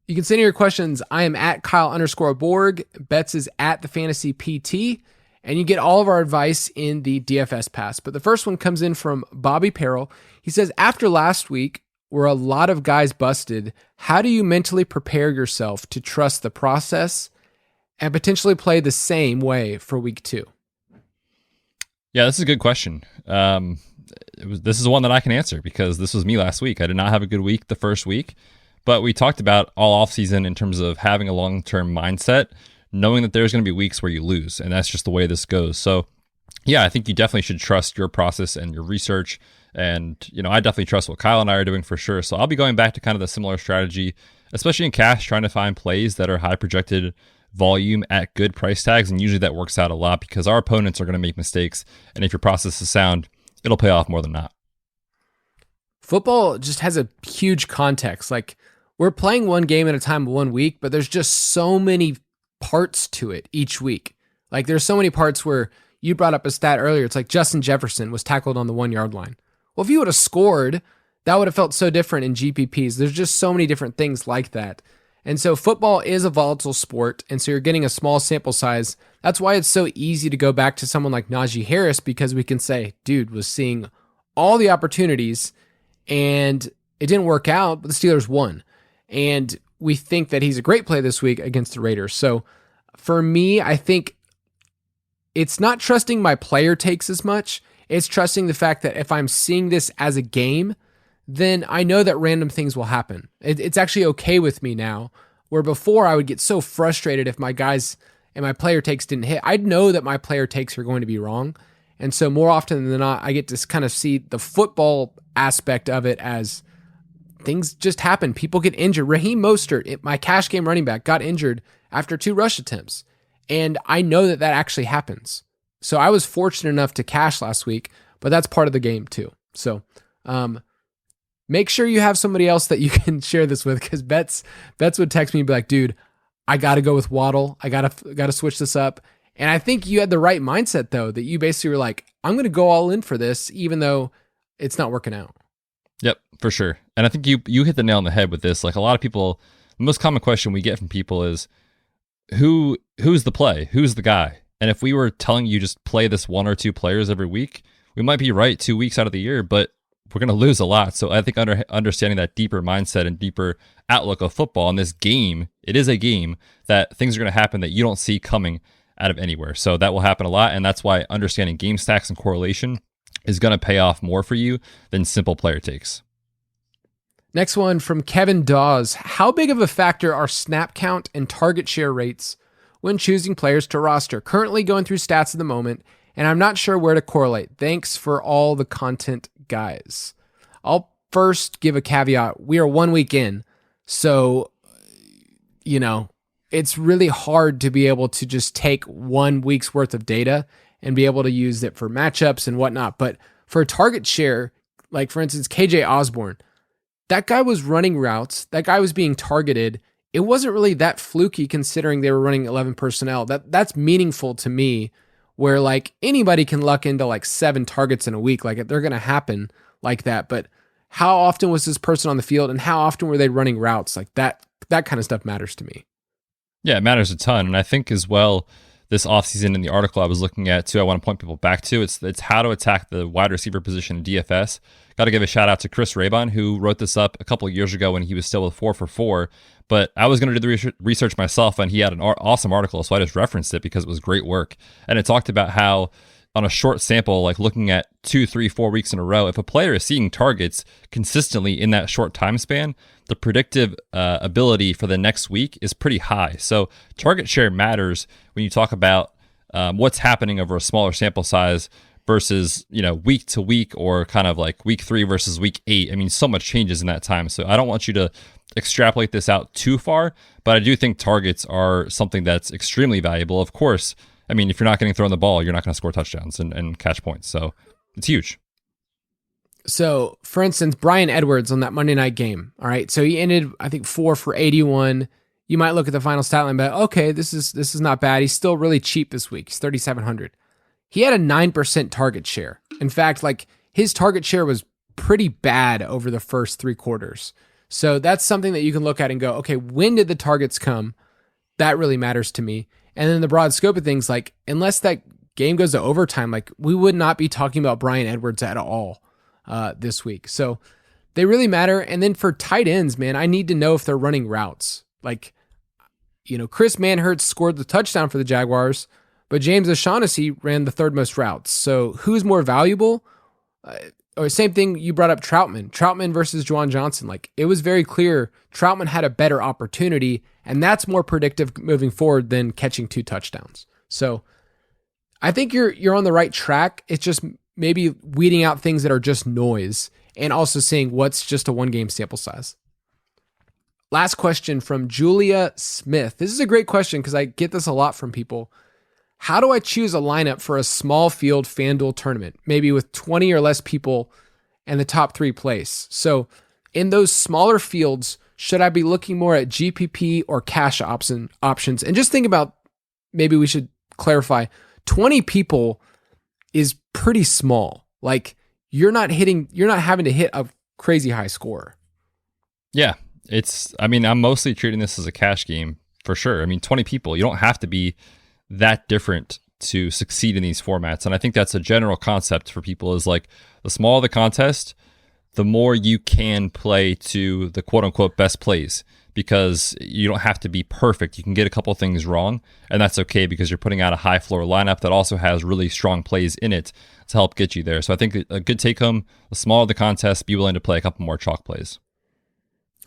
you can send in your questions. I am at Kyle_Borg. Betz is at the Fantasy PT. And you get all of our advice in the DFS Pass. But the first one comes in from Bobby Perrell. He says, after last week, where a lot of guys busted, how do you mentally prepare yourself to trust the process and potentially play the same way for week 2? Yeah, this is a good question. This is one that I can answer because this was me last week. I did not have a good week the first week, but we talked about all offseason in terms of having a long-term mindset, knowing that there's going to be weeks where you lose, and that's just the way this goes. So, yeah, I think you definitely should trust your process and your research. And, I definitely trust what Kyle and I are doing for sure. So I'll be going back to kind of the similar strategy, especially in cash, trying to find plays that are high projected volume at good price tags. And usually that works out a lot because our opponents are going to make mistakes. And if your process is sound, it'll pay off more than not. Football just has a huge context. Like, we're playing one game at a time 1 week, but there's just so many parts to it each week. Like, there's so many parts where you brought up a stat earlier. It's like Justin Jefferson was tackled on the 1 yard line. Well, if you would have scored, that would have felt so different in GPPs. There's just so many different things like that. And so football is a volatile sport, and so you're getting a small sample size. That's why it's so easy to go back to someone like Najee Harris, because we can say, dude was seeing all the opportunities, and it didn't work out, but the Steelers won. And we think that he's a great play this week against the Raiders. So for me, I think it's not trusting my player takes as much. It's trusting the fact that if I'm seeing this as a game, then I know that random things will happen. It's actually okay with me now, where before I would get so frustrated if my guys and my player takes didn't hit. I'd know that my player takes are going to be wrong. And so more often than not, I get to kind of see the football aspect of it as things just happen. People get injured. Raheem Mostert, my cash game running back, got injured after 2 rush attempts. And I know that that actually happens. So I was fortunate enough to cash last week, but that's part of the game too. So make sure you have somebody else that you can share this with, because Betz would text me and be like, dude, I got to go with Waddle. I got to switch this up. And I think you had the right mindset, though, that you basically were like, I'm going to go all in for this, even though it's not working out. Yep, for sure. And I think you hit the nail on the head with this. Like, a lot of people, the most common question we get from people is, who's the play? Who's the guy? And if we were telling you just play this 1 or 2 players every week, we might be right 2 weeks out of the year, but we're going to lose a lot. So I think understanding that deeper mindset and deeper outlook of football in this game, it is a game that things are going to happen that you don't see coming out of anywhere. So that will happen a lot. And that's why understanding game stacks and correlation is going to pay off more for you than simple player takes. Next one from Kevin Dawes. How big of a factor are snap count and target share rates when choosing players to roster? Currently going through stats at the moment, and I'm not sure where to correlate. Thanks for all the content, guys. I'll first give a caveat. We are 1 week in, so, it's really hard to be able to just take 1 week's worth of data and be able to use it for matchups and whatnot. But for target share, like for instance, KJ Osborne, that guy was running routes. That guy was being targeted. It wasn't really that fluky considering they were running 11 personnel. That's meaningful to me, where like anybody can luck into like 7 targets in a week. Like they're going to happen like that. But how often was this person on the field and how often were they running routes? Like that kind of stuff matters to me. Yeah, it matters a ton. And I think as well, this offseason in the article I was looking at too, I want to point people back to, it's how to attack the wide receiver position in DFS. Got to give a shout out to Chris Raybon, who wrote this up a couple of years ago when he was still with 4 for 4. But I was going to do the research myself, and he had an awesome article, so I just referenced it because it was great work. And it talked about how on a short sample, like looking at 2, 3, 4 weeks in a row, if a player is seeing targets consistently in that short time span, the predictive ability for the next week is pretty high. So target share matters when you talk about what's happening over a smaller sample size versus, week to week, or kind of like week 3 versus week 8. I mean, so much changes in that time. So I don't want you to extrapolate this out too far, but I do think targets are something that's extremely valuable. Of course, I mean, if you're not getting thrown the ball, you're not going to score touchdowns and catch points. So it's huge. So, for instance, Bryan Edwards on that Monday night game. All right. So he ended, I think, 4 for 81. You might look at the final stat line, but okay, this is not bad. He's still really cheap this week. He's 3,700. He had a 9% target share. In fact, like his target share was pretty bad over the first 3 quarters. So that's something that you can look at and go, okay, when did the targets come? That really matters to me. And then the broad scope of things, like unless that game goes to overtime, like we would not be talking about Bryan Edwards at all this week. So they really matter. And then for tight ends, man, I need to know if they're running routes. Like, Chris Manhertz scored the touchdown for the Jaguars, but James O'Shaughnessy ran the third most routes. So who's more valuable? Or same thing, you brought up Troutman versus Juwan Johnson. Like, it was very clear Troutman had a better opportunity, and that's more predictive moving forward than catching 2 touchdowns. So I think you're on the right track. It's just maybe weeding out things that are just noise and also seeing what's just a 1-game sample size. Last question from Julia Smith. This is a great question because I get this a lot from people. How do I choose a lineup for a small field FanDuel tournament, maybe with 20 or less people and the top 3 place? So in those smaller fields, should I be looking more at GPP or cash options? And just think about, maybe we should clarify, 20 people is pretty small. Like, you're not having to hit a crazy high score. Yeah. I'm mostly treating this as a cash game for sure. 20 people, you don't have to be that different to succeed in these formats. And I think that's a general concept for people, is like, the smaller the contest, the more you can play to the quote unquote best plays, because you don't have to be perfect. You can get a couple things wrong, and that's okay, because you're putting out a high floor lineup that also has really strong plays in it to help get you there. So I think a good take home, the smaller the contest, be willing to play a couple more chalk plays.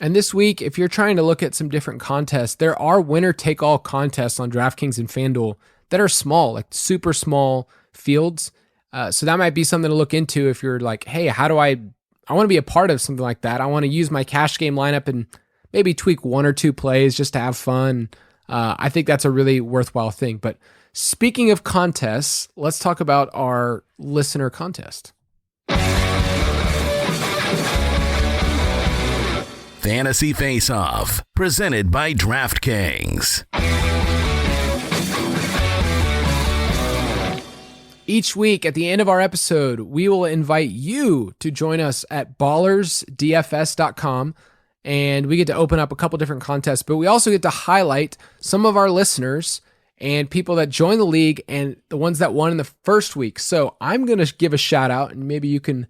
And this week, if you're trying to look at some different contests, there are winner-take-all contests on DraftKings and FanDuel that are small, like super small fields. So that might be something to look into if you're like, hey, how do I want to be a part of something like that. I want to use my cash game lineup and maybe tweak 1 or 2 plays just to have fun. I think that's a really worthwhile thing. But speaking of contests, let's talk about our listener contest. Fantasy Face Off, presented by DraftKings. Each week at the end of our episode, we will invite you to join us at ballersdfs.com, and we get to open up a couple different contests, but we also get to highlight some of our listeners and people that join the league and the ones that won in the first week. So I'm going to give a shout out, and maybe you can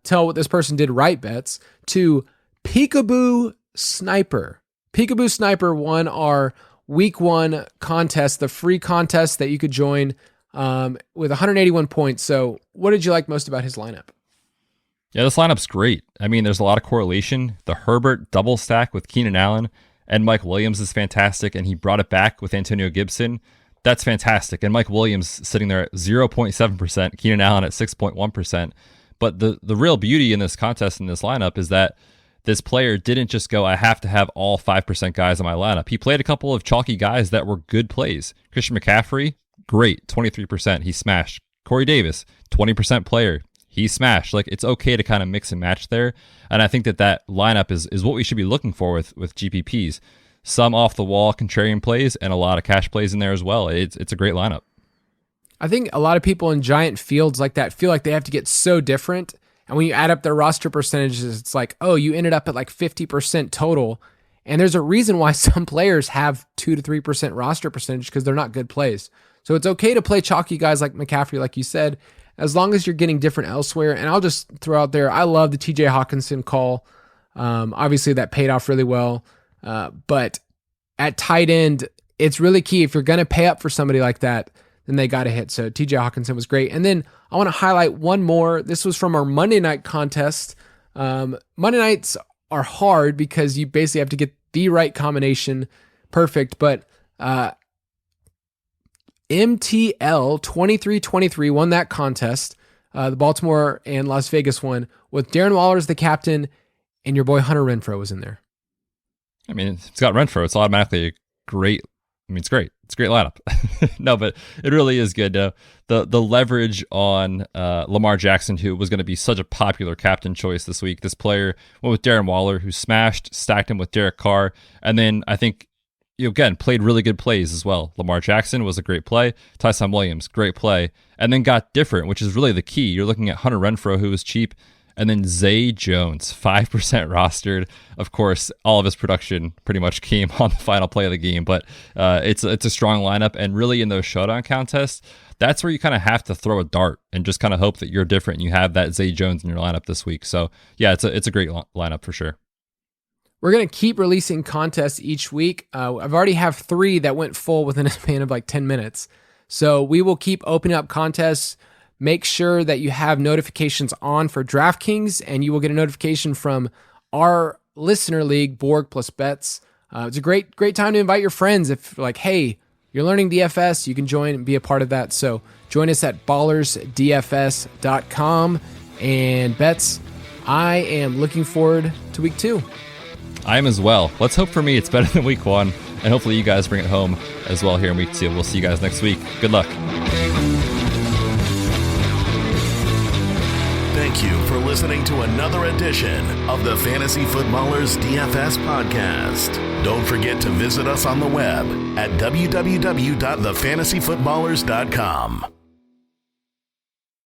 tell what this person did right, Betz, to Peekaboo Sniper. Peekaboo Sniper won our week 1 contest, the free contest that you could join with 181 points. So what did you like most about his lineup? Yeah, this lineup's great. There's a lot of correlation. The Herbert double stack with Keenan Allen and Mike Williams is fantastic, and he brought it back with Antonio Gibson. That's fantastic. And Mike Williams sitting there at 0.7%, Keenan Allen at 6.1%. But the real beauty in this contest, in this lineup, is that this player didn't just go, I have to have all 5% guys in my lineup. He played a couple of chalky guys that were good plays. Christian McCaffrey, great, 23%. He smashed. Corey Davis, 20% player. He smashed. Like, it's okay to kind of mix and match there. And I think that lineup is what we should be looking for with GPPs. Some off-the-wall contrarian plays and a lot of cash plays in there as well. It's a great lineup. I think a lot of people in giant fields like that feel like they have to get so different. And when you add up their roster percentages, it's like, oh, you ended up at like 50% total. And there's a reason why some players have 2 to 3% roster percentage, because they're not good plays. So it's okay to play chalky guys like McCaffrey, like you said, as long as you're getting different elsewhere. And I'll just throw out there, I love the TJ Hawkinson call. Obviously, that paid off really well. But at tight end, it's really key. If you're going to pay up for somebody like that, then they got to hit. So TJ Hawkinson was great. And then I want to highlight one more. This was from our Monday night contest. Monday nights are hard because you basically have to get the right combination perfect. But MTL 2323 won that contest. The Baltimore and Las Vegas one, with Darren Waller as the captain, and your boy Hunter Renfrow was in there. It's got Renfrow. It's automatically a great. It's great. It's a great lineup. No, but it really is good. The leverage on Lamar Jackson, who was going to be such a popular captain choice this week. This player went with Darren Waller, who smashed, stacked him with Derek Carr, and then I think, again, played really good plays as well. Lamar Jackson was a great play. Tyson Williams, great play, and then got different, which is really the key. You're looking at Hunter Renfrow, who was cheap, And then Zay Jones, 5% rostered. Of course, all of his production pretty much came on the final play of the game, but it's a strong lineup. And really in those showdown contests, that's where you kind of have to throw a dart and just kind of hope that you're different and you have that Zay Jones in your lineup this week. So yeah, it's a great lineup for sure. We're going to keep releasing contests each week. I've already have 3 that went full within a span of like 10 minutes. So we will keep opening up contests. Make sure that you have notifications on for DraftKings, and you will get a notification from our listener league, Borg plus Betz. It's a great time to invite your friends. If you're like, hey, you're learning DFS, you can join and be a part of that. So join us at ballersdfs.com. And Betz, I am looking forward to week 2. I am as well. Let's hope for me it's better than week 1, and hopefully you guys bring it home as well here in week 2. We'll see you guys next week. Good luck. Thank you for listening to another edition of the Fantasy Footballers DFS Podcast. Don't forget to visit us on the web at www.thefantasyfootballers.com.